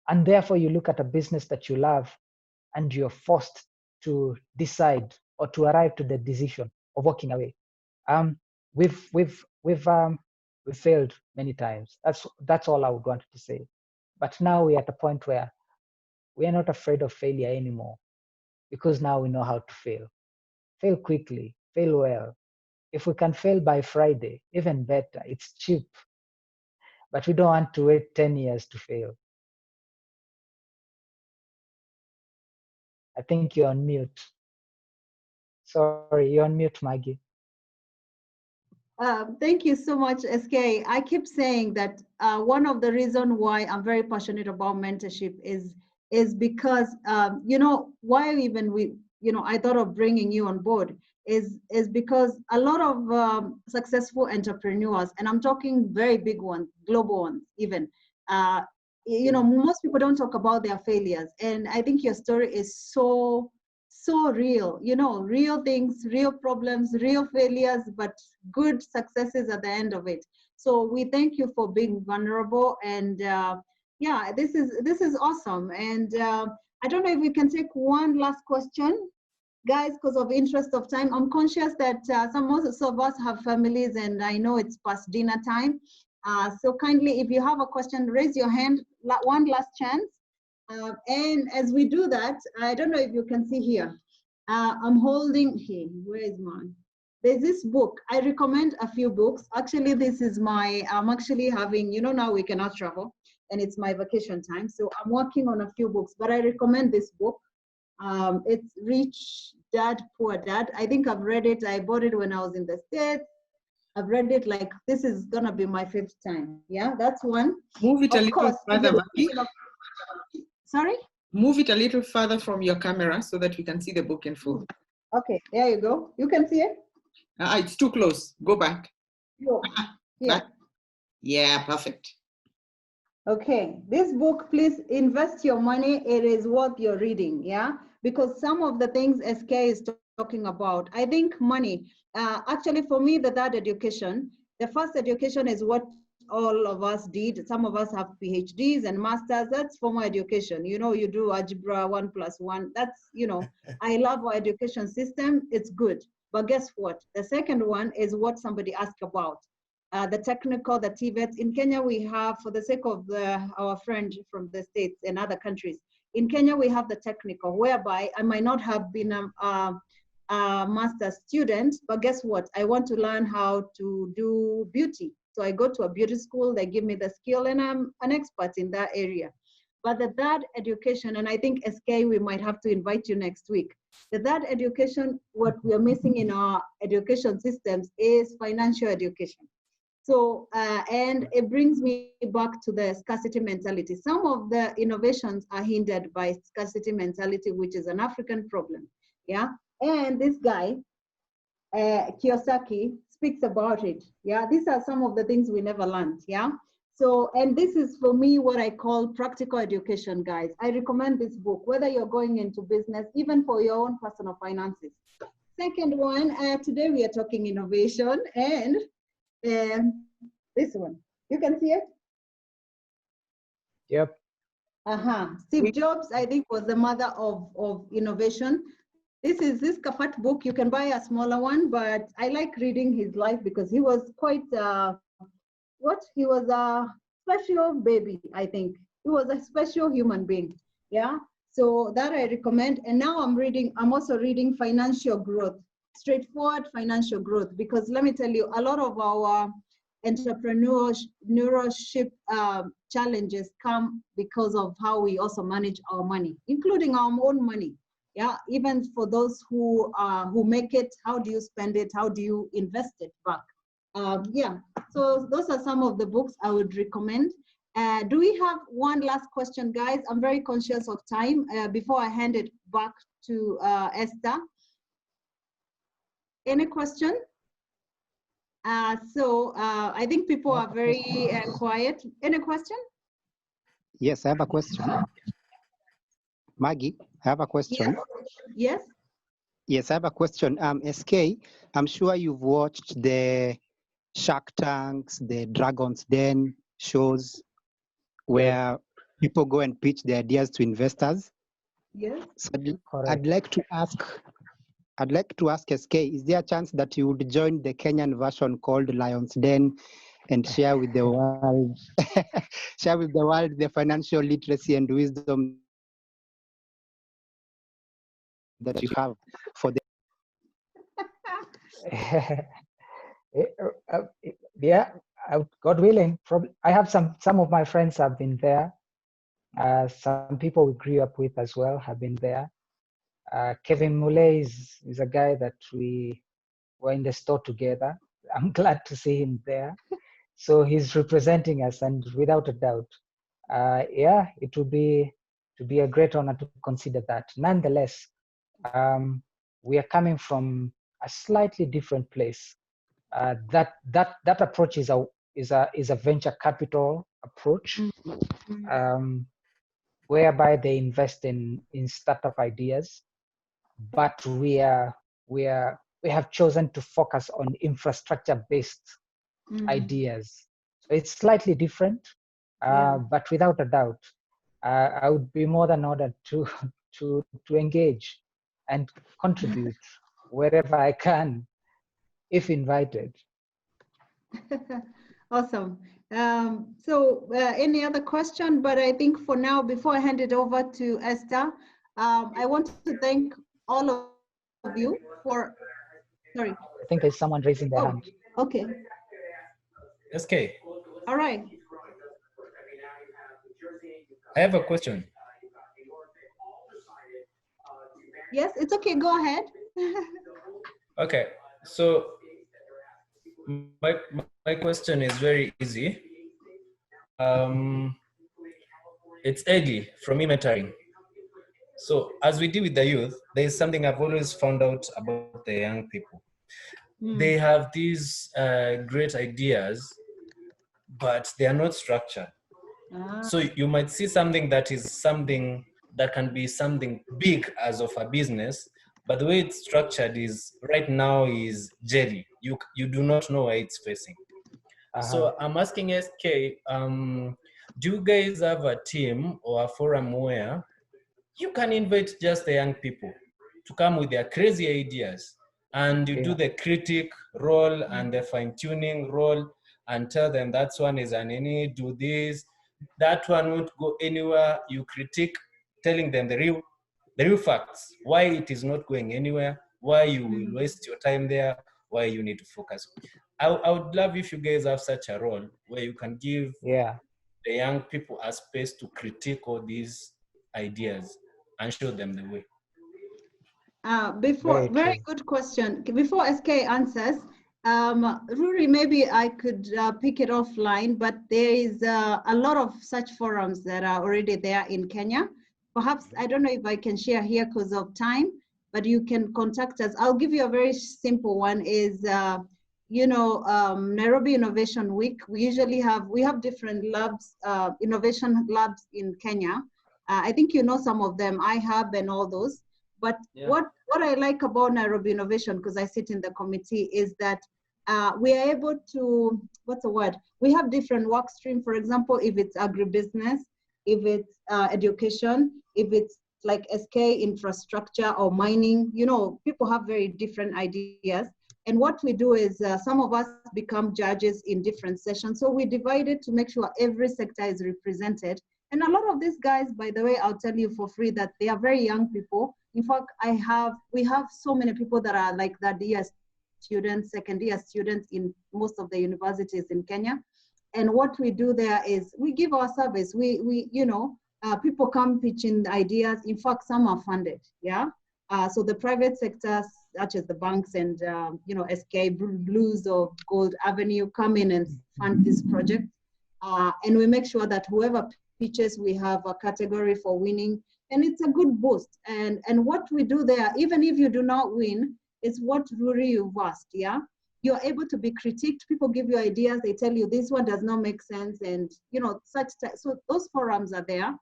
And therefore you look at a business that you love and you're forced to decide or to arrive to the decision of walking away. We've failed many times. That's all I would want to say. But now we're at a point where we are not afraid of failure anymore because now we know how to fail. Fail quickly, fail well. If we can fail by Friday, even better. It's cheap. But we don't want to wait 10 years to fail. I think you're on mute. Sorry, you're on mute, Maggie. Thank you so much, SK. I keep saying that one of the reasons why I'm very passionate about mentorship is because, you know, why even I thought of bringing you on board is because a lot of successful entrepreneurs, and I'm talking very big ones, global ones even, most people don't talk about their failures. And I think your story is so real, real things, real problems, real failures, but good successes at the end of it. So we thank you for being vulnerable. And yeah, this is awesome. And I don't know if we can take one last question, guys, because of interest of time. I'm conscious that most of us have families and I know it's past dinner time. So kindly, if you have a question, raise your hand, one last chance. And as we do that, I don't know if you can see here, I'm holding here, where is mine? There's this book. I recommend a few books. Actually, this is I'm actually having, now we cannot travel and it's my vacation time. So I'm working on a few books, but I recommend this book. It's Rich Dad, Poor Dad. I think I've read it. I bought it when I was in the States. I've read it like, this is gonna be my 5th time. Yeah, that's one. Move it a little further, Maggie. Sorry? Move it a little further from your camera so that we can see the book in full. Okay, there you go. You can see it? It's too close. Go back. Yeah. Yeah, perfect. Okay, this book, please invest your money. It is worth your reading, yeah? Because some of the things SK is talking about, I think money, actually for me, the education, the first education is what all of us did. Some of us have PhDs and masters. That's formal education. You know, you do algebra 1+1. That's, you know, I love our education system. It's good. But guess what? The second one is what somebody asked about. The technical, the TVET. In Kenya, we have, for the sake of our friend from the States and other countries, in Kenya, we have the technical, whereby I might not have been a master's student, but guess what? I want to learn how to do beauty. So I go to a beauty school, they give me the skill, and I'm an expert in that area. But the third education, and I think SK, we might have to invite you next week. The third education, what we are missing in our education systems is financial education. So, and it brings me back to the scarcity mentality. Some of the innovations are hindered by scarcity mentality, which is an African problem, yeah? And this guy, Kiyosaki, speaks about it, yeah? These are some of the things we never learned, yeah? So, and this is for me what I call practical education, guys. I recommend this book, whether you're going into business, even for your own personal finances. Second one, today we are talking innovation, and this one, you can see it? Yep. Steve Jobs, I think, was the mother of innovation. This is this Kafat book. You can buy a smaller one, but I like reading his life because he was quite, he was a special baby, I think. He was a special human being, yeah? So that I recommend. And now I'm also reading Financial Growth, Straightforward Financial Growth, because let me tell you, a lot of our entrepreneurship challenges come because of how we also manage our money, including our own money. Yeah, even for those who make it, how do you spend it? How do you invest it back? Yeah, so those are some of the books I would recommend. Do we have one last question, guys? I'm very conscious of time before I hand it back to Esther. Any question? I think people are very quiet. Any question? Yes, I have a question. Maggie, I have a question. Yes. Yes, I have a question. SK, I'm sure you've watched the Shark Tanks, the Dragon's Den shows where people go and pitch their ideas to investors. Yes. So I'd like to ask SK, is there a chance that you would join the Kenyan version called Lion's Den and share with the world the financial literacy and wisdom that you have for the Yeah, God willing, probably. I have some of my friends have been there. Some people we grew up with as well have been there. Kevin Muley is a guy that we were in the store together. I'm glad to see him there. So he's representing us, and without a doubt, yeah, it would be a great honor to consider that. Nonetheless, we are coming from a slightly different place. That approach is a venture capital approach, whereby they invest in startup ideas, but we have chosen to focus on infrastructure-based ideas. So it's slightly different, but without a doubt, I would be more than honored to engage and contribute wherever I can, if invited. Awesome. Any other question? But I think for now, before I hand it over to Esther, I want to thank all of you for, sorry. I think there's someone raising their hand. Okay. SK. All right. I have a question. Yes, it's okay. Go ahead. Okay, so my question is very easy. It's Eddie from mentoring. So as we deal with the youth, there is something I've always found out about the young people. They have these great ideas, but they are not structured. So you might see something that can be something big as of a business, but the way it's structured is right now is jelly. You do not know where it's facing. So I'm asking SK, do you guys have a team or a forum where you can invite just the young people to come with their crazy ideas, and you do the critic role and the fine-tuning role and tell them that one is an any, do this, that one won't go anywhere. You critique, telling them the real facts, why it is not going anywhere, why you will waste your time there, why you need to focus. I would love if you guys have such a role where you can give the young people a space to critique all these ideas and show them the way. Very good question. Before SK answers, Ruri, maybe I could pick it offline, but there is a lot of such forums that are already there in Kenya. Perhaps, I don't know if I can share here because of time, but you can contact us. I'll give you a very simple one is, Nairobi Innovation Week. We have different labs, innovation labs in Kenya. I think you know some of them, iHub and all those. But what I like about Nairobi Innovation, because I sit in the committee, is that we are able to, we have different work streams. For example, if it's agribusiness, if it's education, if it's like SK infrastructure or mining, people have very different ideas. And what we do is some of us become judges in different sessions. So we divide it to make sure every sector is represented. And a lot of these guys, by the way, I'll tell you for free that they are very young people. In fact, we have so many people that are like third-year students, second-year students in most of the universities in Kenya. And what we do there is we give our service. People come pitching ideas. In fact, some are funded. So the private sector, such as the banks and SK Blues or Gold Avenue, come in and fund this project. And we make sure that whoever pitches, we have a category for winning, and it's a good boost. And what we do there, even if you do not win, is what Ruri you've asked. You're able to be critiqued. People give you ideas. They tell you this one does not make sense, and so those forums are there.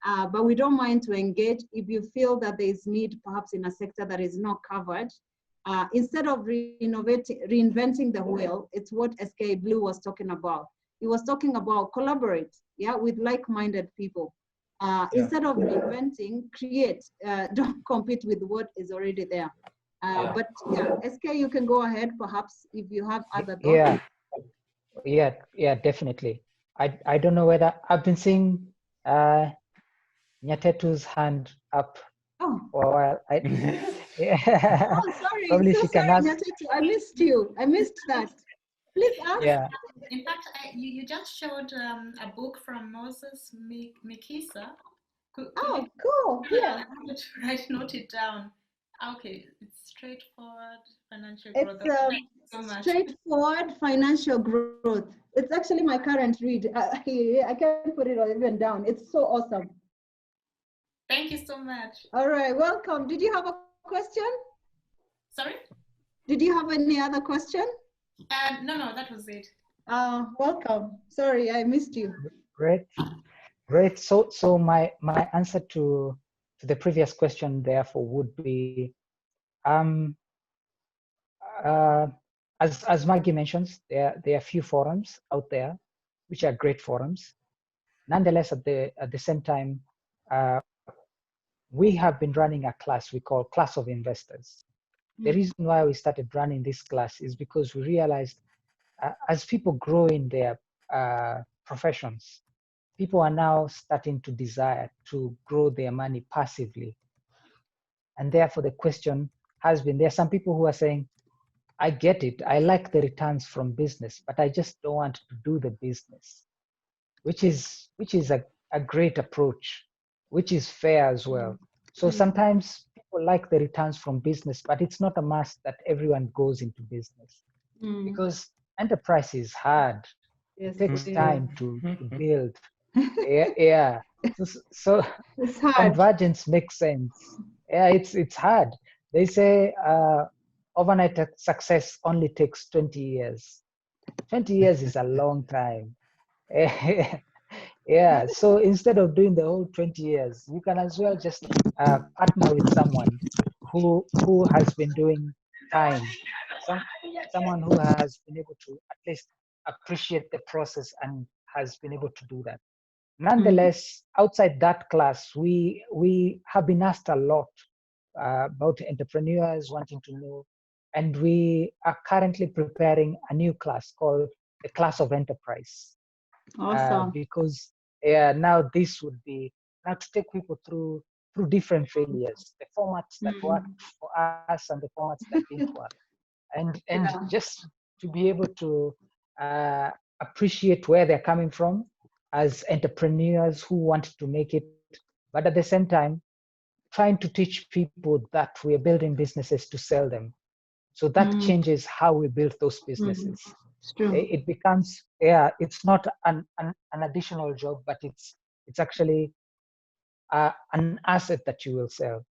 But we don't mind to engage if you feel that there is need, perhaps in a sector that is not covered. Instead of reinventing the wheel, it's what SK Blue was talking about. He was talking about collaborate, with like-minded people. Instead of reinventing, create. Don't compete with what is already there. But SK, you can go ahead, perhaps, if you have other thoughts. Yeah, definitely. I don't know whether I've been seeing Nyatetu's hand up for a while. Oh, sorry. Probably she can ask. Nyatetu, I missed you. I missed that. Please ask. Yeah. In fact, you just showed a book from Moses Mikisa. Cool. Yeah. Note it down. Okay, it's straightforward financial growth. It's so much. Straightforward financial growth. It's actually my current read. I can't put it even down. It's so awesome. Thank you so much. All right, welcome. Did you have a question? Sorry? Did you have any other question? No, that was it. Welcome. Sorry, I missed you. Great. So my answer to the previous question, therefore, would be, as Maggie mentions, there are a few forums out there, which are great forums. Nonetheless, at the same time, we have been running a class we call Class of Investors. The reason why we started running this class is because we realized as people grow in their professions, people are now starting to desire to grow their money passively. And therefore the question has been, there are some people who are saying, I get it, I like the returns from business, but I just don't want to do the business, which is a great approach, which is fair as well. So sometimes people like the returns from business, but it's not a must that everyone goes into business because enterprise is hard. It takes time to build. Yeah. So it's hard. Convergence makes sense. Yeah, it's hard. They say overnight success only takes 20 years. 20 years is a long time. Yeah, so instead of doing the whole 20 years, you can as well just partner with someone who has been doing time, someone who has been able to at least appreciate the process and has been able to do that. Nonetheless, outside that class, we have been asked a lot about entrepreneurs wanting to know, and we are currently preparing a new class called the Class of Enterprise. Awesome. Because now this would be now to take people through different failures, the formats that worked for us and the formats that didn't work, and just to be able to appreciate where they're coming from as entrepreneurs who want to make it, but at the same time trying to teach people that we are building businesses to sell them. So that changes how we build those businesses. It's true. It becomes, it's not an additional job, but it's actually an asset that you will sell.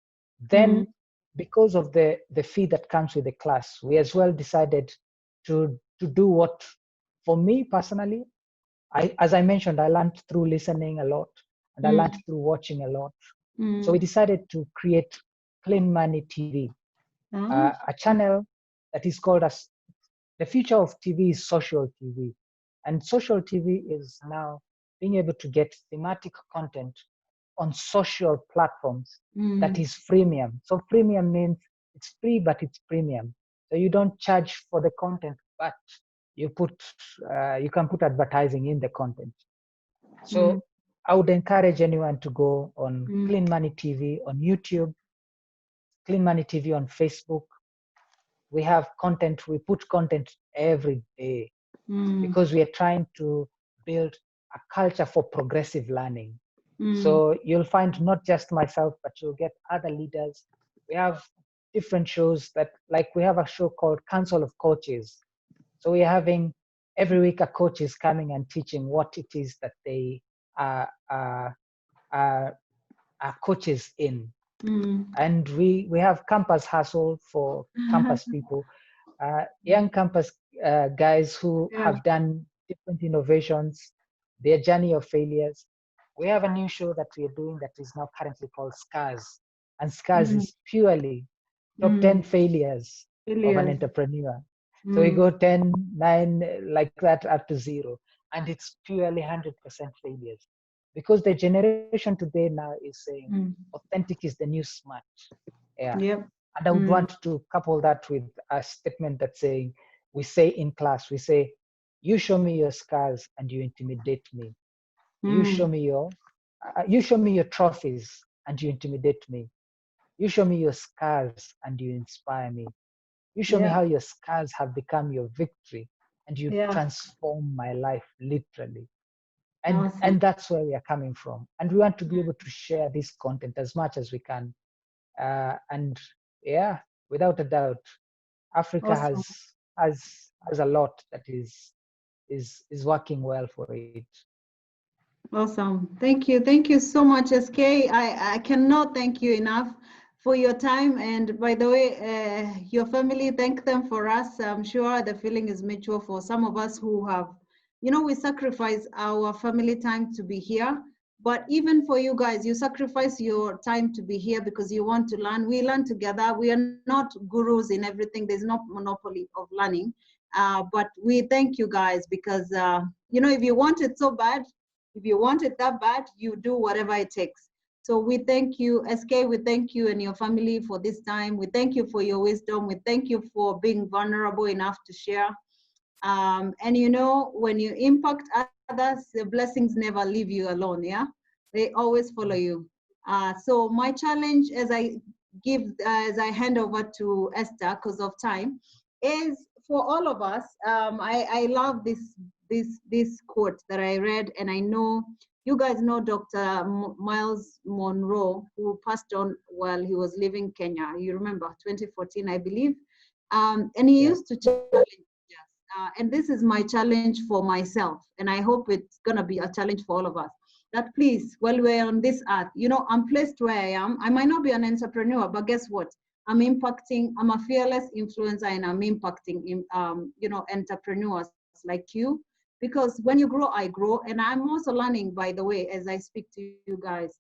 Then, because of the fee that comes with the class, we as well decided to do what, for me personally, as I mentioned, I learned through listening a lot, and I learned through watching a lot. So we decided to create Clean Money TV, a channel that is called as the future of TV is social TV. And social TV is now being able to get thematic content on social platforms that is freemium. So freemium means it's free, but it's premium. So you don't charge for the content, but you can put advertising in the content. So I would encourage anyone to go on Clean Money TV on YouTube, Clean Money TV on Facebook. We have content, we put content every day because we are trying to build a culture for progressive learning. So you'll find not just myself, but you'll get other leaders. We have different shows that, like we have a show called Council of Coaches. So we're having every week a coach is coming and teaching what it is that they are coaches in. And we have campus hustle for campus people, young campus guys who have done different innovations, their journey of failures. We have a new show that we are doing that is now currently called Scars. And Scars is purely top 10 failures of an entrepreneur. So we go 10, 9, like that up to 0. And it's purely 100% failures. Because the generation today now is saying authentic is the new smart. And I would want to couple that with a statement that's saying, we say in class, we say, you show me your scars and you intimidate me. You show me your trophies and you intimidate me. You show me your scars and you inspire me. You show me how your scars have become your victory and you transform my life literally. And that's where we are coming from. And we want to be able to share this content as much as we can. And without a doubt, Africa has a lot that is working well for it. Awesome. Thank you. Thank you so much, SK. I cannot thank you enough for your time. And by the way, your family, thank them for us. I'm sure the feeling is mutual for some of us who have, we sacrifice our family time to be here. But even for you guys, you sacrifice your time to be here because you want to learn. We learn together. We are not gurus in everything. There's no monopoly of learning. But we thank you guys because, if you want it so bad, if you want it that bad, you do whatever it takes. So we thank you, SK, we thank you and your family for this time. We thank you for your wisdom. We thank you for being vulnerable enough to share. And when you impact others, the blessings never leave you alone, They always follow you. So my challenge as I hand over to Esther because of time is for all of us. I love this quote that I read, and I know you guys know Dr. Miles Monroe, who passed on while he was living in Kenya. You remember 2014, I believe. And he used to challenge us. And this is my challenge for myself, and I hope it's gonna be a challenge for all of us. That please, while we're on this earth, I'm placed where I am. I might not be an entrepreneur, but guess what? I'm a fearless influencer, and I'm impacting, entrepreneurs like you. Because when you grow, I grow. And I'm also learning, by the way, as I speak to you guys.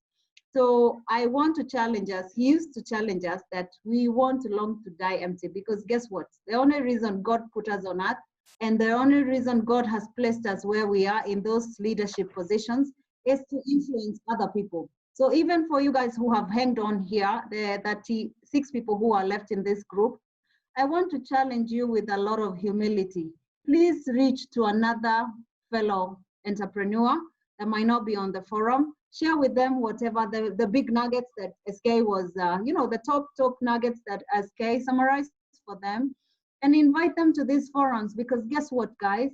So I want to challenge us. He used to challenge us that we want long to die empty. Because guess what? The only reason God put us on earth And the only reason God has placed us where we are in those leadership positions is to influence other people. So even for you guys who have hanged on here, the 36 people who are left in this group, I want to challenge you with a lot of humility. Please reach to another fellow entrepreneur that might not be on the forum. Share with them whatever the big nuggets that SK was, the top nuggets that SK summarized for them, and invite them to these forums, because guess what, guys?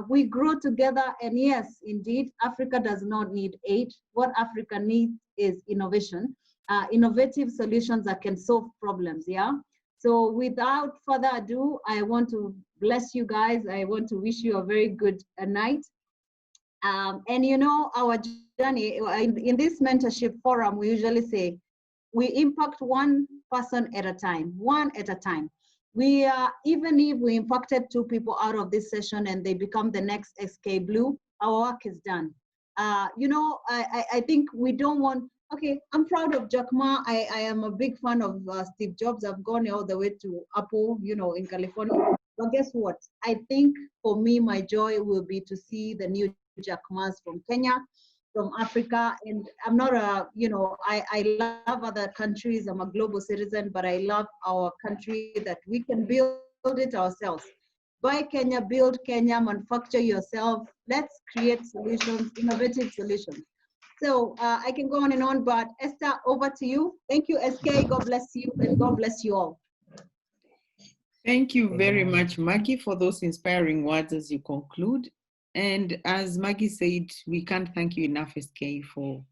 We grow together, and yes, indeed, Africa does not need aid. What Africa needs is innovation, innovative solutions that can solve problems, yeah? So without further ado, I want to bless you guys. I want to wish you a very good night. And you know, our journey in this mentorship forum, we usually say, we impact one person at a time, one at a time. We even if we impacted 2 people out of this session and they become the next SK Blue, our work is done. I think we don't want, okay, I'm proud of Jack Ma. I am a big fan of Steve Jobs. I've gone all the way to Apple, in California. But guess what? I think for me, my joy will be to see the new Jack Ma's from Kenya, from Africa. And I'm not I love other countries. I'm a global citizen, but I love our country that we can build it ourselves. Buy Kenya, build Kenya, manufacture yourself. Let's create solutions, innovative solutions. So I can go on and on, but Esther, over to you. Thank you, SK. God bless you, and God bless you all. Thank you very much, Maggie, for those inspiring words as you conclude. And as Maggie said, we can't thank you enough, SK, for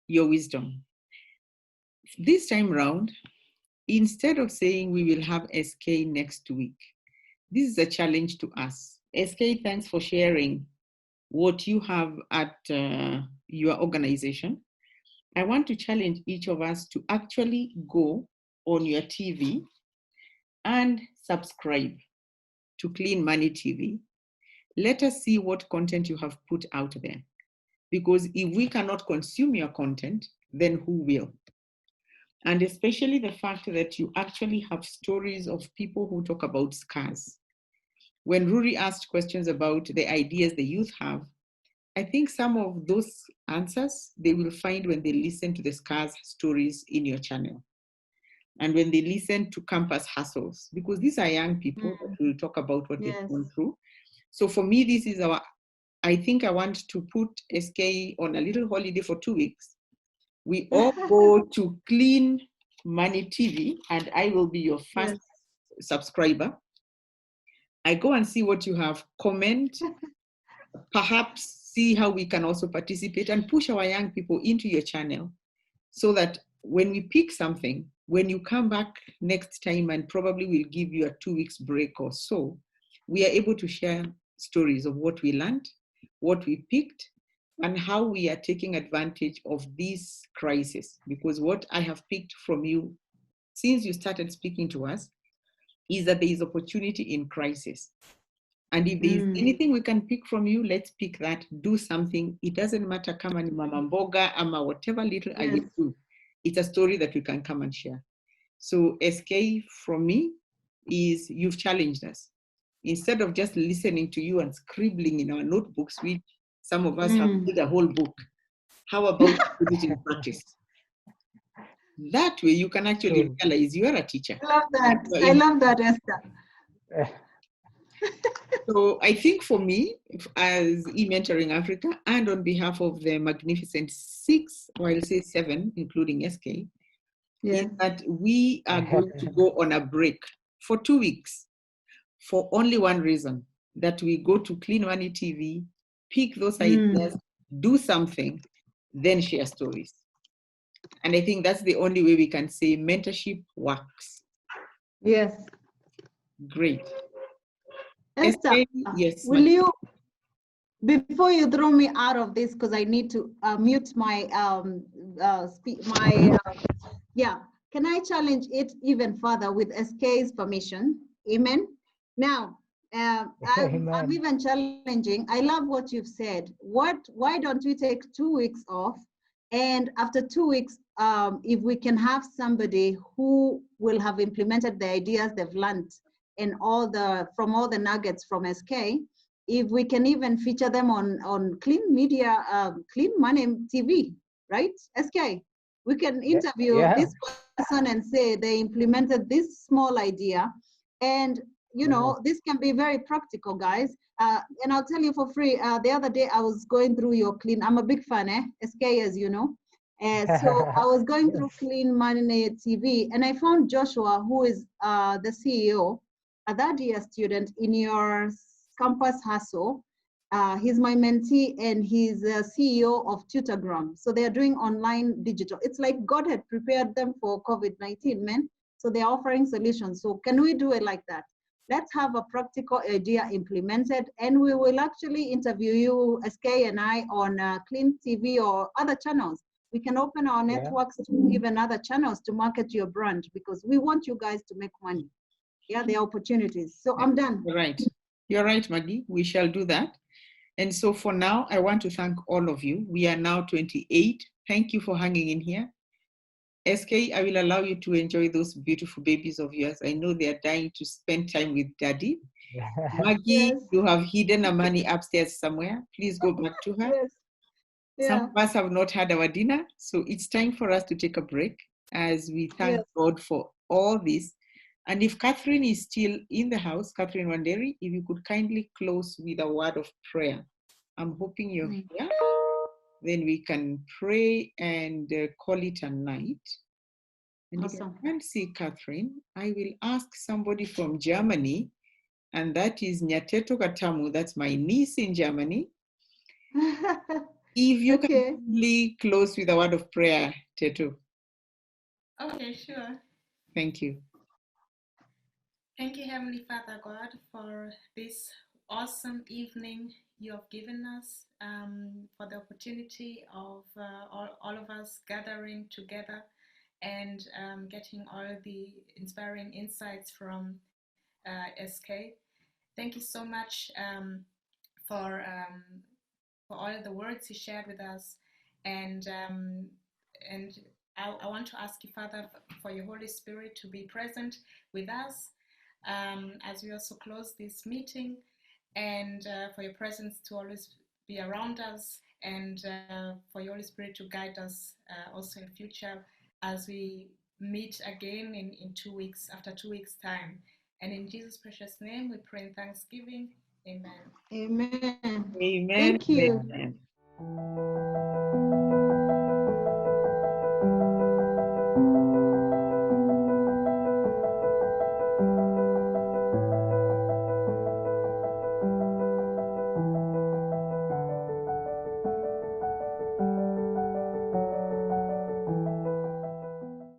your wisdom. This time round, instead of saying we will have SK next week, this is a challenge to us. SK, thanks for sharing what you have at your organization. I want to challenge each of us to actually go on your TV and subscribe to Clean Money TV. Let us see what content you have put out there. Because if we cannot consume your content, then who will? And especially the fact that you actually have stories of people who talk about scars. When Ruri asked questions about the ideas the youth have, I think some of those answers they will find when they listen to the scars stories in your channel. And when they listen to campus hustles, because these are young people that will talk about what they've gone through. So for me, this is I think I want to put SK on a little holiday for 2 weeks. We all go to Clean Money TV, and I will be your first subscriber. I go and see what you have, comment, perhaps see how we can also participate and push our young people into your channel so that when we pick something, when you come back next time, and probably we'll give you a 2 weeks break or so, we are able to share stories of what we learned, what we picked, and how we are taking advantage of this crisis. Because what I have picked from you since you started speaking to us is that there is opportunity in crisis. And if there is anything we can pick from you, let's pick that, do something. It doesn't matter, kama ni mama mboga, ama whatever little I will do. It's a story that we can come and share. So SK from me is you've challenged us. Instead of just listening to you and scribbling in our notebooks, which some of us have read a whole book, how about put it in practice? That way you can actually realize you are a teacher. I love that. I love that, Esther. So I think for me, as e-mentoring Africa, and on behalf of the magnificent 6, or I'll say 7, including SK, is that we are going to go on a break for 2 weeks for only one reason, that we go to Clean Money TV, pick those ideas, do something, then share stories. And I think that's the only way we can say mentorship works. Yes. Great. Esther, yes, will you, before you throw me out of this, because I need to mute my, can I challenge it even further with SK's permission? Amen. Now, I'm even challenging. I love what you've said. Why don't we take 2 weeks off? And after 2 weeks, if we can have somebody who will have implemented the ideas they've learned and from all the nuggets from SK, if we can even feature them on Clean Media, Clean Money TV, right? SK, we can interview Yeah. this person and say they implemented this small idea, and you know, this can be very practical, guys. And I'll tell you for free, the other day I was going through your Clean, I'm a big fan, SK, as you know. So I was going through Clean Money TV, and I found Joshua, who is the CEO, a third-year student in your campus hustle. He's my mentee, and he's the CEO of Tutorgram. So they're doing online digital. It's like God had prepared them for COVID-19, man. So they're offering solutions. So can we do it like that? Let's have a practical idea implemented, and we will actually interview you, SK and I, on Clean TV or other channels. We can open our networks to even other channels to market your brand, because we want you guys to make money. Yeah, the opportunities. So I'm done. You're right, Maggie. We shall do that. And so for now, I want to thank all of you. We are now 28. Thank you for hanging in here. SK, I will allow you to enjoy those beautiful babies of yours. I know they are dying to spend time with daddy. Maggie, you have hidden Amani upstairs somewhere. Please go back to her. Some of us have not had our dinner, so it's time for us to take a break as we thank God for all this. And if Catherine is still in the house, Catherine Wanderi, if you could kindly close with a word of prayer. I'm hoping you're here. Then we can pray and call it a night. And if I can't see Catherine, I will ask somebody from Germany, and that is Nyateto Katamu. That's my niece in Germany. If you can really close with a word of prayer, Teto. Okay, sure. Thank you. Thank you, Heavenly Father God, for this awesome evening you have given us, for the opportunity of all of us gathering together and getting all the inspiring insights from SK. Thank you so much for all the words you shared with us, and I want to ask you, Father, for your Holy Spirit to be present with us as we also close this meeting, and for your presence to always be around us, and for your Holy Spirit to guide us also in future as we meet again in 2 weeks, after 2 weeks' time. And in Jesus' precious name, we pray in thanksgiving. Amen. Amen. Amen. Thank you. Amen.